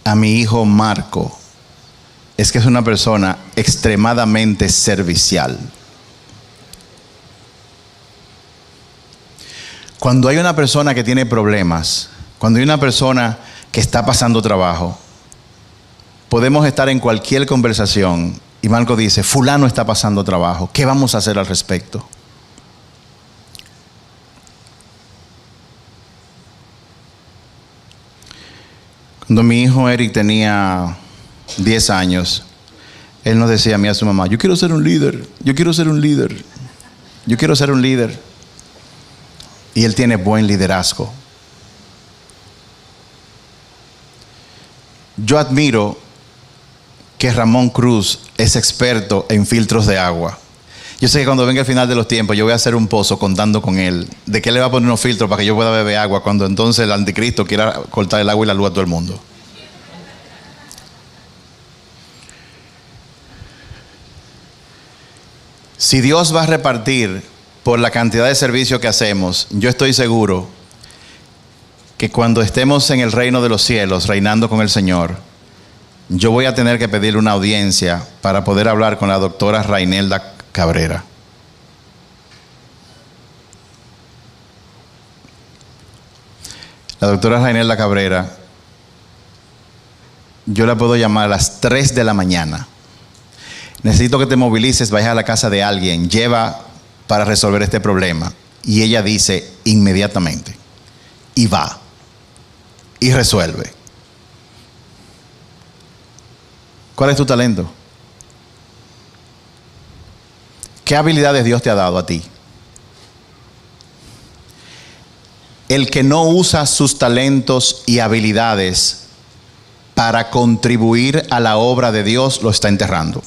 a mi hijo Marco es que es una persona extremadamente servicial. Cuando hay una persona que tiene problemas, cuando hay una persona que está pasando trabajo, podemos estar en cualquier conversación y Marco dice, fulano está pasando trabajo, ¿qué vamos a hacer al respecto? Cuando mi hijo Eric tenía 10 años, él nos decía a mí y a su mamá, yo quiero ser un líder, yo quiero ser un líder, yo quiero ser un líder. Y él tiene buen liderazgo. Yo admiro que Ramón Cruz es experto en filtros de agua. Yo sé que cuando venga el final de los tiempos, yo voy a hacer un pozo contando con él, de que él le va a poner unos filtros para que yo pueda beber agua cuando entonces el anticristo quiera cortar el agua y la luz a todo el mundo. Si Dios va a repartir por la cantidad de servicio que hacemos, yo estoy seguro que cuando estemos en el reino de los cielos, reinando con el Señor, yo voy a tener que pedirle una audiencia para poder hablar con la doctora Rainelda Cabrera. La doctora Rainelda Cabrera, yo la puedo llamar a las 3 de la mañana. Necesito que te movilices, vayas a la casa de alguien, lleva para resolver este problema. Y ella dice inmediatamente. Y va. Y resuelve. ¿Cuál es tu talento? ¿Qué habilidades Dios te ha dado a ti? El que no usa sus talentos y habilidades para contribuir a la obra de Dios lo está enterrando.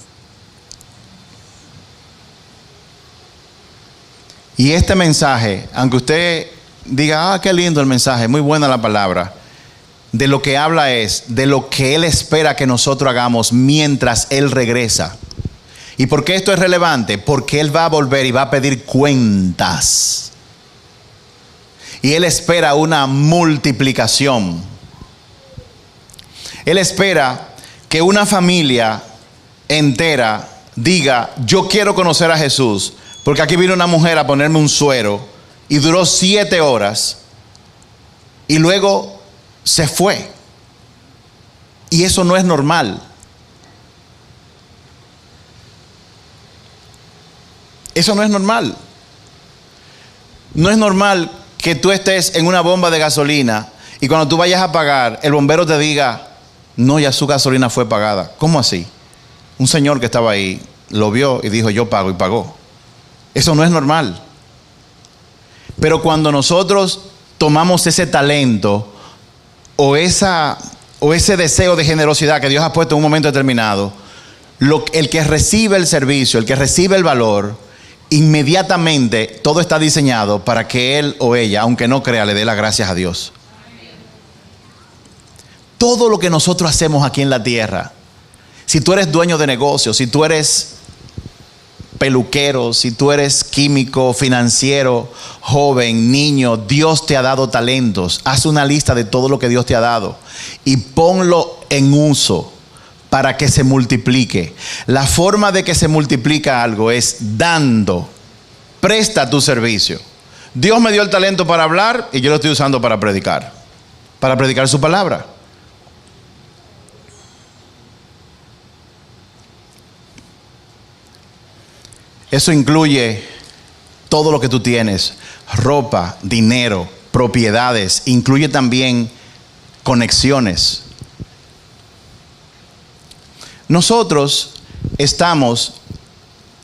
Y este mensaje, aunque usted diga, qué lindo el mensaje, muy buena la palabra, de lo que habla es de lo que Él espera que nosotros hagamos mientras Él regresa. ¿Y por qué esto es relevante? Porque Él va a volver y va a pedir cuentas. Y Él espera una multiplicación. Él espera que una familia entera diga, yo quiero conocer a Jesús. Porque aquí vino una mujer a ponerme un suero y duró 7 horas y luego se fue. Y eso no es normal. Eso no es normal. No es normal que tú estés en una bomba de gasolina y cuando tú vayas a pagar, el bombero te diga, no, ya su gasolina fue pagada. ¿Cómo así? Un señor que estaba ahí lo vio y dijo, yo pago, y pagó. Eso no es normal. Pero cuando nosotros tomamos ese talento o ese deseo de generosidad que Dios ha puesto en un momento determinado, el que recibe el servicio, el que recibe el valor, inmediatamente todo está diseñado para que él o ella, aunque no crea, le dé las gracias a Dios. Todo lo que nosotros hacemos aquí en la tierra, si tú eres dueño de negocio, si tú eres peluquero, si tú eres químico, financiero, joven, niño, Dios te ha dado talentos. Haz una lista de todo lo que Dios te ha dado y ponlo en uso para que se multiplique. La forma de que se multiplica algo es dando. Presta tu servicio. Dios me dio el talento para hablar y yo lo estoy usando para predicar su palabra. Eso incluye todo lo que tú tienes, ropa, dinero, propiedades, incluye también conexiones. Nosotros estamos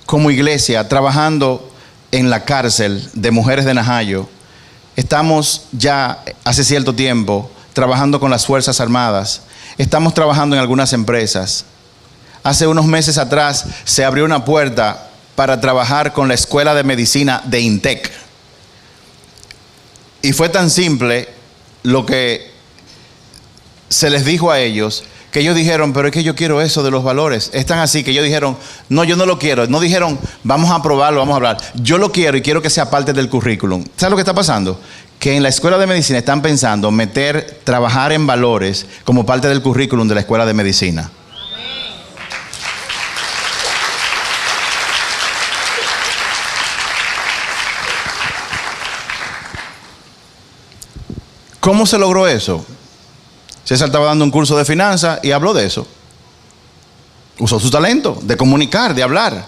como iglesia trabajando en la cárcel de mujeres de Najayo. Estamos ya hace cierto tiempo trabajando con las Fuerzas Armadas. Estamos trabajando en algunas empresas. Hace unos meses atrás se abrió una puerta para trabajar con la Escuela de Medicina de INTEC. Y fue tan simple lo que se les dijo a ellos, que ellos dijeron, pero es que yo quiero eso de los valores. Es tan así que ellos dijeron, no, yo no lo quiero. No dijeron, vamos a probarlo, vamos a hablar. Yo lo quiero y quiero que sea parte del currículum. ¿Sabes lo que está pasando? Que en la Escuela de Medicina están pensando trabajar en valores como parte del currículum de la Escuela de Medicina. ¿Cómo se logró eso? César estaba dando un curso de finanzas y habló de eso. Usó su talento de comunicar, de hablar.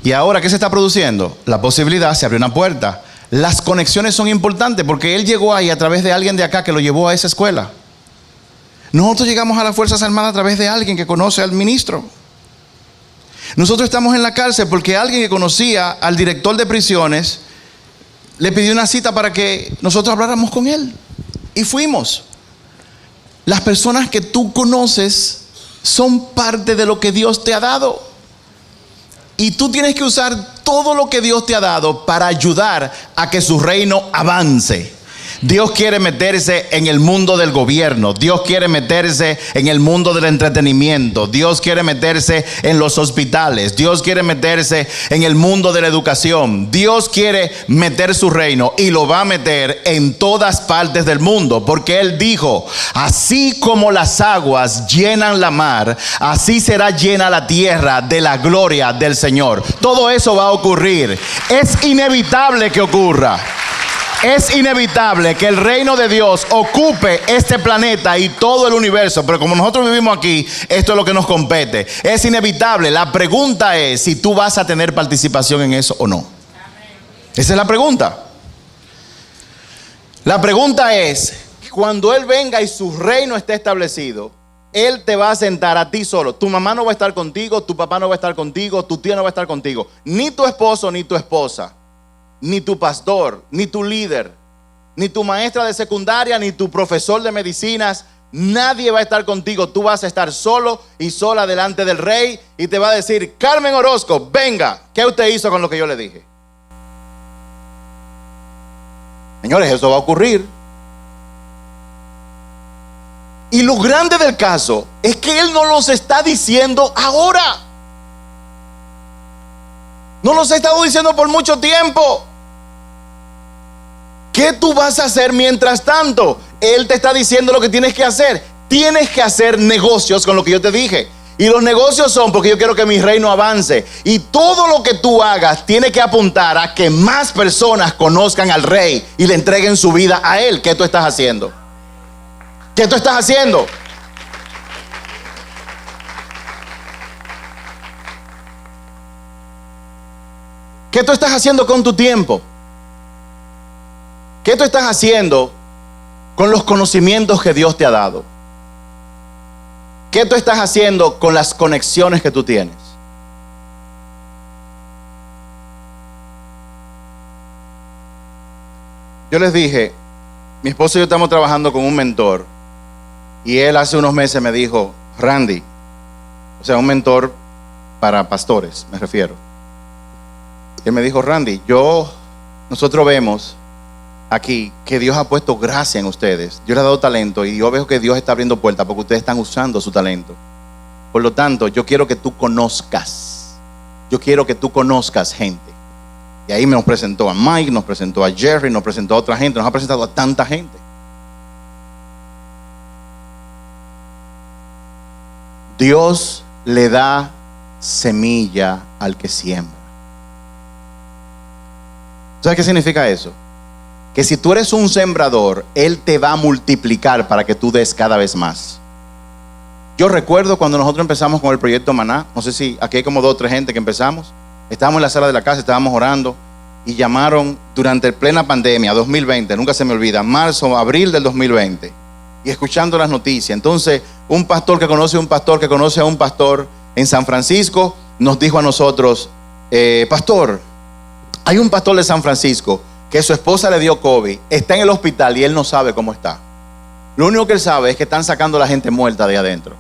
Y ahora, ¿qué se está produciendo? La posibilidad, se abrió una puerta. Las conexiones son importantes porque él llegó ahí a través de alguien de acá que lo llevó a esa escuela. Nosotros llegamos a las Fuerzas Armadas a través de alguien que conoce al ministro. Nosotros estamos en la cárcel porque alguien que conocía al director de prisiones le pidió una cita para que nosotros habláramos con él. Y fuimos. Las personas que tú conoces son parte de lo que Dios te ha dado. Y tú tienes que usar todo lo que Dios te ha dado para ayudar a que su reino avance. Dios quiere meterse en el mundo del gobierno. Dios quiere meterse en el mundo del entretenimiento. Dios quiere meterse en los hospitales. Dios quiere meterse en el mundo de la educación. Dios quiere meter su reino y lo va a meter en todas partes del mundo. Porque Él dijo, así como las aguas llenan la mar, así será llena la tierra de la gloria del Señor. Todo eso va a ocurrir. Es inevitable que ocurra. Es inevitable que el reino de Dios ocupe este planeta y todo el universo, pero como nosotros vivimos aquí, esto es lo que nos compete. Es inevitable. La pregunta es si tú vas a tener participación en eso o no. Esa es la pregunta. La pregunta es, cuando Él venga y su reino esté establecido, Él te va a sentar a ti solo. Tu mamá no va a estar contigo, tu papá no va a estar contigo, tu tía no va a estar contigo, ni tu esposo ni tu esposa, ni tu pastor, ni tu líder, ni tu maestra de secundaria, ni tu profesor de medicinas. Nadie va a estar contigo. Tú vas a estar solo y sola delante del rey y te va a decir, Carmen Orozco, venga, ¿qué usted hizo con lo que yo le dije? Señores, eso va a ocurrir. Y lo grande del caso es que Él no los está diciendo ahora. No los ha estado diciendo por mucho tiempo. ¿Qué tú vas a hacer mientras tanto? Él te está diciendo lo que tienes que hacer. Tienes que hacer negocios con lo que yo te dije. Y los negocios son porque yo quiero que mi reino avance. Y todo lo que tú hagas tiene que apuntar a que más personas conozcan al rey y le entreguen su vida a Él. ¿Qué tú estás haciendo? ¿Qué tú estás haciendo? ¿Qué tú estás haciendo con tu tiempo? ¿Qué tú estás haciendo con los conocimientos que Dios te ha dado? ¿Qué tú estás haciendo con las conexiones que tú tienes? Yo les dije, mi esposo y yo estamos trabajando con un mentor y él hace unos meses me dijo, Randy, o sea, un mentor para pastores, me refiero. Él me dijo, Randy, nosotros vemos aquí que Dios ha puesto gracia en ustedes. Dios les ha dado talento y yo veo que Dios está abriendo puertas porque ustedes están usando su talento. Por lo tanto, yo quiero que tú conozcas. Yo quiero que tú conozcas gente. Y ahí nos presentó a Mike, nos presentó a Jerry, nos presentó a otra gente, nos ha presentado a tanta gente. Dios le da semilla al que siembra. ¿Sabes qué significa eso? Que si tú eres un sembrador, Él te va a multiplicar para que tú des cada vez más. Yo recuerdo cuando nosotros empezamos con el proyecto Maná, no sé si aquí hay como 2 o 3 gente que empezamos. Estábamos en la sala de la casa, estábamos orando y llamaron durante plena pandemia, 2020, nunca se me olvida, marzo, abril del 2020, y escuchando las noticias. Entonces, un pastor que conoce a un pastor que conoce a un pastor en San Francisco nos dijo a nosotros, pastor, hay un pastor de San Francisco que su esposa le dio COVID, está en el hospital y él no sabe cómo está. Lo único que él sabe es que están sacando a la gente muerta de adentro.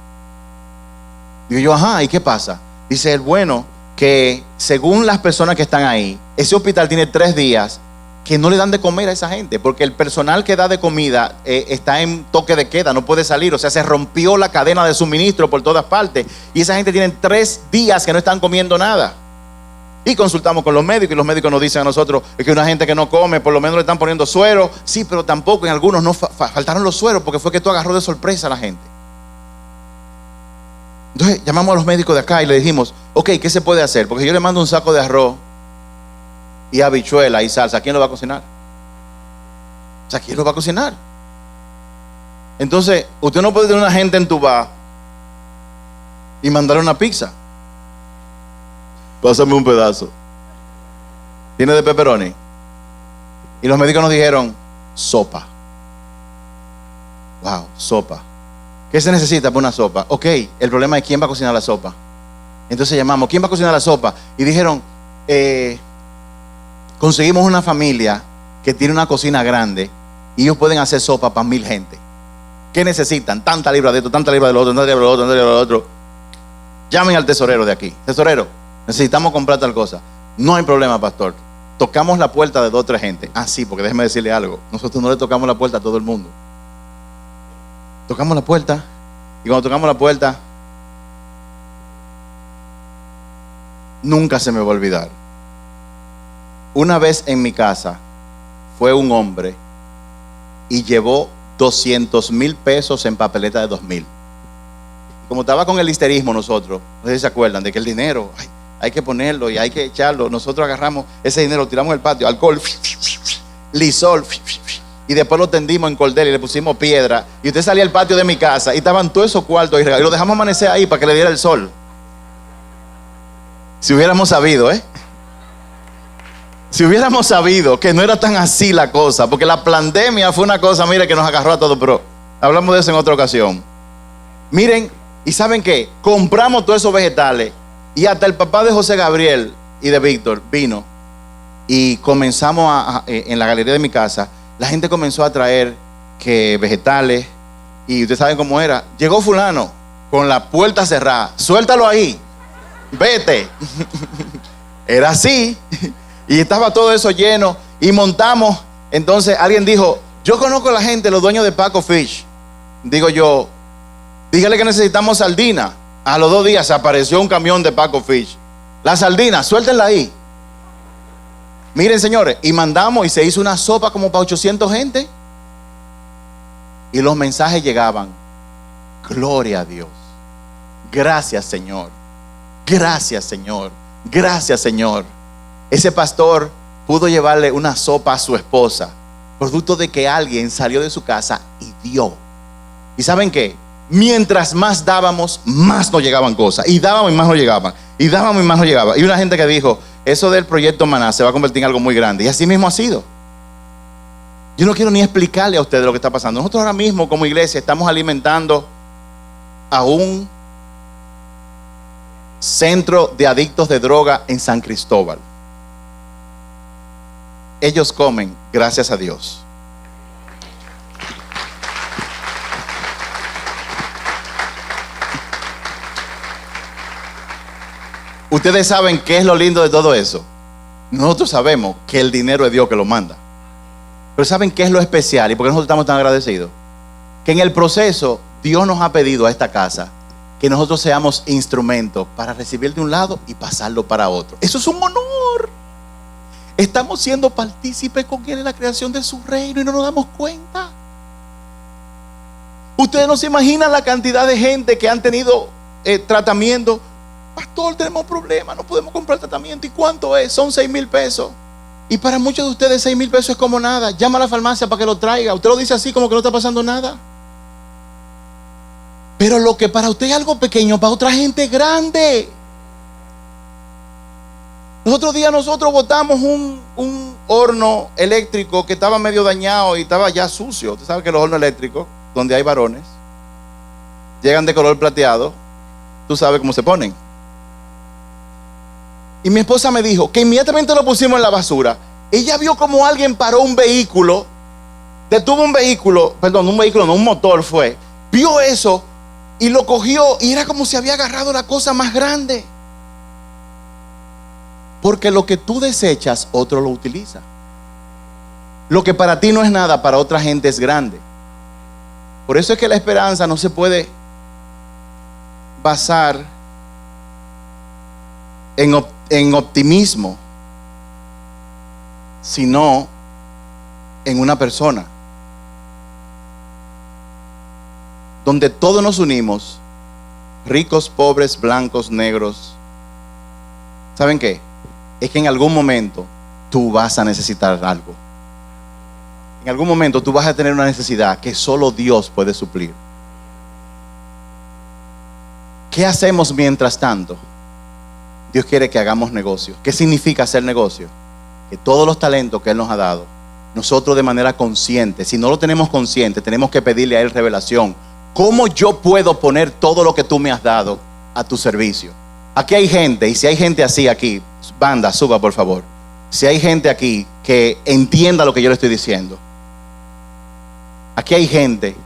Digo yo, ajá, ¿y qué pasa? Dice él, bueno, que según las personas que están ahí, ese hospital tiene 3 días que no le dan de comer a esa gente, porque el personal que da de comida está en toque de queda, no puede salir, o sea, se rompió la cadena de suministro por todas partes, y esa gente tiene 3 días que no están comiendo nada. Y consultamos con los médicos y los médicos nos dicen a nosotros que una gente que no come, por lo menos le están poniendo suero. Sí, pero tampoco en algunos no faltaron los sueros porque fue que tú agarró de sorpresa a la gente. Entonces llamamos a los médicos de acá y le dijimos, ok, ¿qué se puede hacer? Porque yo le mando un saco de arroz y habichuela y salsa. ¿Quién lo va a cocinar? O sea, ¿quién lo va a cocinar? Entonces, usted no puede tener una gente entubada y mandarle una pizza. Pásame un pedazo. ¿Tiene de pepperoni? Y los médicos nos dijeron, sopa. Wow, sopa. ¿Qué se necesita para una sopa? Ok, el problema es quién va a cocinar la sopa. Entonces llamamos, ¿quién va a cocinar la sopa? Y dijeron, conseguimos una familia que tiene una cocina grande y ellos pueden hacer sopa para 1000 gente. ¿Qué necesitan? Tanta libra de esto, tanta libra de lo otro, tanta libra de lo otro, tanta libra de lo otro. Llamen al tesorero de aquí. Tesorero, necesitamos comprar tal cosa. No hay problema, pastor. Tocamos la puerta de 2 o 3 gente. Ah, sí, porque déjeme decirle algo. Nosotros no le tocamos la puerta a todo el mundo. Tocamos la puerta. Y cuando tocamos la puerta, nunca se me va a olvidar. Una vez en mi casa fue un hombre y llevó 200,000 pesos en papeleta de 2,000. Como estaba con el histerismo nosotros, no sé si se acuerdan de que el dinero hay que ponerlo y hay que echarlo. Nosotros agarramos ese dinero, lo tiramos en el patio, alcohol, lisol, y después lo tendimos en cordel y le pusimos piedra. Y usted salía al patio de mi casa y estaban todos esos cuartos ahí regados. Y lo dejamos amanecer ahí para que le diera el sol. Si hubiéramos sabido, si hubiéramos sabido que no era tan así la cosa, porque la pandemia fue una cosa, mire, que nos agarró a todos, pero hablamos de eso en otra ocasión. Miren, ¿y saben qué? Compramos todos esos vegetales y hasta el papá de José Gabriel y de Víctor vino y comenzamos en la galería de mi casa, la gente comenzó a traer que vegetales y ustedes saben cómo era. Llegó fulano con la puerta cerrada, suéltalo ahí, vete. Era así. Y estaba todo eso lleno y montamos. Entonces alguien dijo, yo conozco a la gente, los dueños de Paco Fish. Digo yo, dígale que necesitamos sardina. A los 2 días se apareció un camión de Paco Fish. La sardina, suéltenla ahí. Miren, señores, y mandamos y se hizo una sopa como para 800 gente. Y los mensajes llegaban. Gloria a Dios. Gracias, Señor. Gracias, Señor. Gracias, Señor. Ese pastor pudo llevarle una sopa a su esposa, producto de que alguien salió de su casa y dio. ¿Y saben qué? Mientras más dábamos, más nos llegaban cosas. Y dábamos y más nos llegaban. Y dábamos y más nos llegaban. Y una gente que dijo, eso del proyecto Maná se va a convertir en algo muy grande. Y así mismo ha sido. Yo no quiero ni explicarle a ustedes lo que está pasando. Nosotros ahora mismo como iglesia estamos alimentando a un centro de adictos de droga en San Cristóbal. Ellos comen, gracias a Dios. Ustedes saben qué es lo lindo de todo eso. Nosotros sabemos que el dinero es Dios que lo manda. Pero ¿saben qué es lo especial? ¿Y por qué nosotros estamos tan agradecidos? Que en el proceso Dios nos ha pedido a esta casa que nosotros seamos instrumentos para recibir de un lado y pasarlo para otro. Eso es un honor. Estamos siendo partícipes con Él en la creación de su reino y no nos damos cuenta. Ustedes no se imaginan la cantidad de gente que han tenido tratamiento. Pastor, tenemos problemas, no podemos comprar tratamiento. ¿Y cuánto es? Son 6,000 pesos. Y para muchos de ustedes 6,000 pesos es como nada. Llama a la farmacia para que lo traiga. Usted lo dice así como que no está pasando nada. Pero lo que para usted es algo pequeño, para otra gente es grande. Los otros días nosotros botamos un horno eléctrico que estaba medio dañado y estaba ya sucio. Usted sabe que los hornos eléctricos, donde hay varones, llegan de color plateado. Tú sabes cómo se ponen. Y mi esposa me dijo que inmediatamente lo pusimos en la basura. Ella vio como alguien paró un vehículo, detuvo un vehículo, perdón, un vehículo, no, un motor fue. Vio eso y lo cogió y era como si había agarrado la cosa más grande. Porque lo que tú desechas, otro lo utiliza. Lo que para ti no es nada, para otra gente es grande. Por eso es que la esperanza no se puede basar en optimismo, sino en una persona donde todos nos unimos, ricos, pobres, blancos, negros. ¿Saben qué? Es que en algún momento tú vas a necesitar algo. En algún momento tú vas a tener una necesidad que solo Dios puede suplir. ¿Qué hacemos mientras tanto? Dios quiere que hagamos negocio. ¿Qué significa hacer negocio? Que todos los talentos que Él nos ha dado, nosotros de manera consciente, si no lo tenemos consciente, tenemos que pedirle a Él revelación. ¿Cómo yo puedo poner todo lo que tú me has dado a tu servicio? Aquí hay gente, y si hay gente así aquí, banda, suba por favor. Si hay gente aquí que entienda lo que yo le estoy diciendo. Aquí hay gente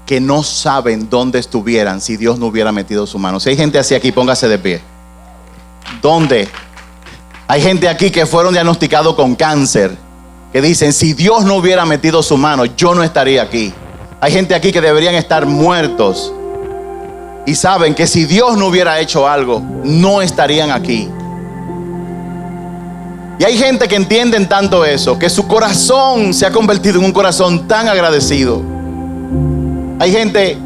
que no saben dónde estuvieran si Dios no hubiera metido su mano. Si hay gente así aquí, póngase de pie. ¿Dónde? Hay gente aquí que fueron diagnosticados con cáncer, que dicen, si Dios no hubiera metido su mano, yo no estaría aquí. Hay gente aquí que deberían estar muertos y saben que si Dios no hubiera hecho algo, no estarían aquí. Y hay gente que entienden tanto eso, que su corazón se ha convertido en un corazón tan agradecido. Hay gente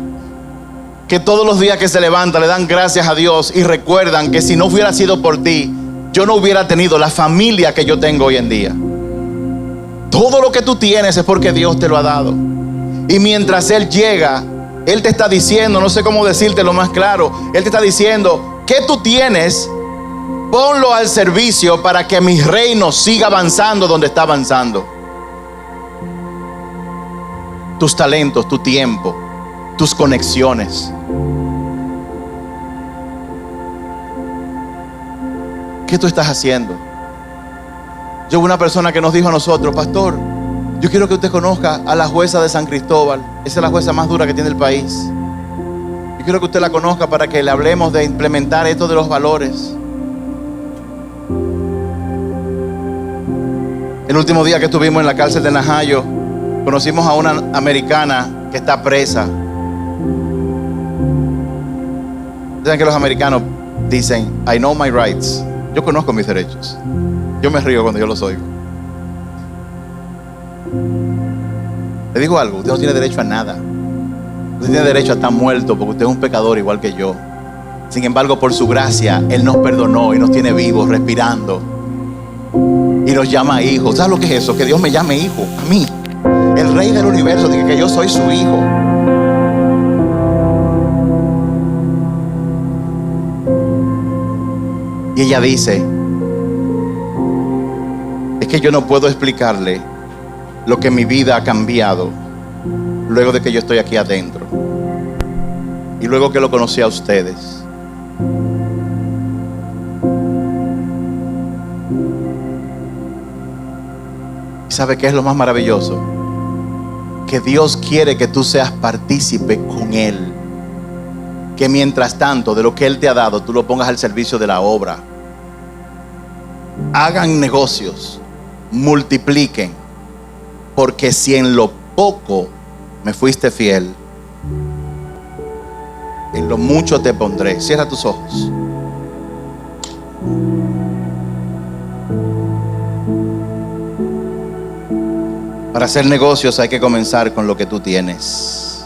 que todos los días que se levanta le dan gracias a Dios y recuerdan que si no hubiera sido por ti, yo no hubiera tenido la familia que yo tengo hoy en día. Todo lo que tú tienes es porque Dios te lo ha dado. Y mientras Él llega, Él te está diciendo, no sé cómo decirte lo más claro, Él te está diciendo, ¿qué tú tienes? Ponlo al servicio para que mi reino siga avanzando donde está avanzando. Tus talentos, tu tiempo, tus conexiones. ¿Qué tú estás haciendo? Yo hubo una persona que nos dijo a nosotros, pastor, yo quiero que usted conozca a la jueza de San Cristóbal. Esa es la jueza más dura que tiene el país. Yo quiero que usted la conozca para que le hablemos de implementar esto de los valores. El último día que estuvimos en la cárcel de Najayo, conocimos a una americana que está presa. Saben que los americanos dicen, I know my rights. Yo conozco mis derechos. Yo me río cuando yo los oigo. Le digo algo, usted no tiene derecho a nada. Usted tiene derecho a estar muerto porque usted es un pecador igual que yo. Sin embargo, por su gracia, Él nos perdonó y nos tiene vivos, respirando. Y nos llama hijos. ¿Sabes lo que es eso? Que Dios me llame hijo, a mí, el Rey del universo, dice que yo soy su hijo. Y ella dice, es que yo no puedo explicarle lo que mi vida ha cambiado luego de que yo estoy aquí adentro y luego que lo conocí a ustedes. ¿Y sabe qué es lo más maravilloso? Que Dios quiere que tú seas partícipe con Él. Que mientras tanto de lo que Él te ha dado, tú lo pongas al servicio de la obra. Hagan negocios, multipliquen, porque si en lo poco me fuiste fiel, en lo mucho te pondré. Cierra tus ojos. Para hacer negocios hay que comenzar con lo que tú tienes.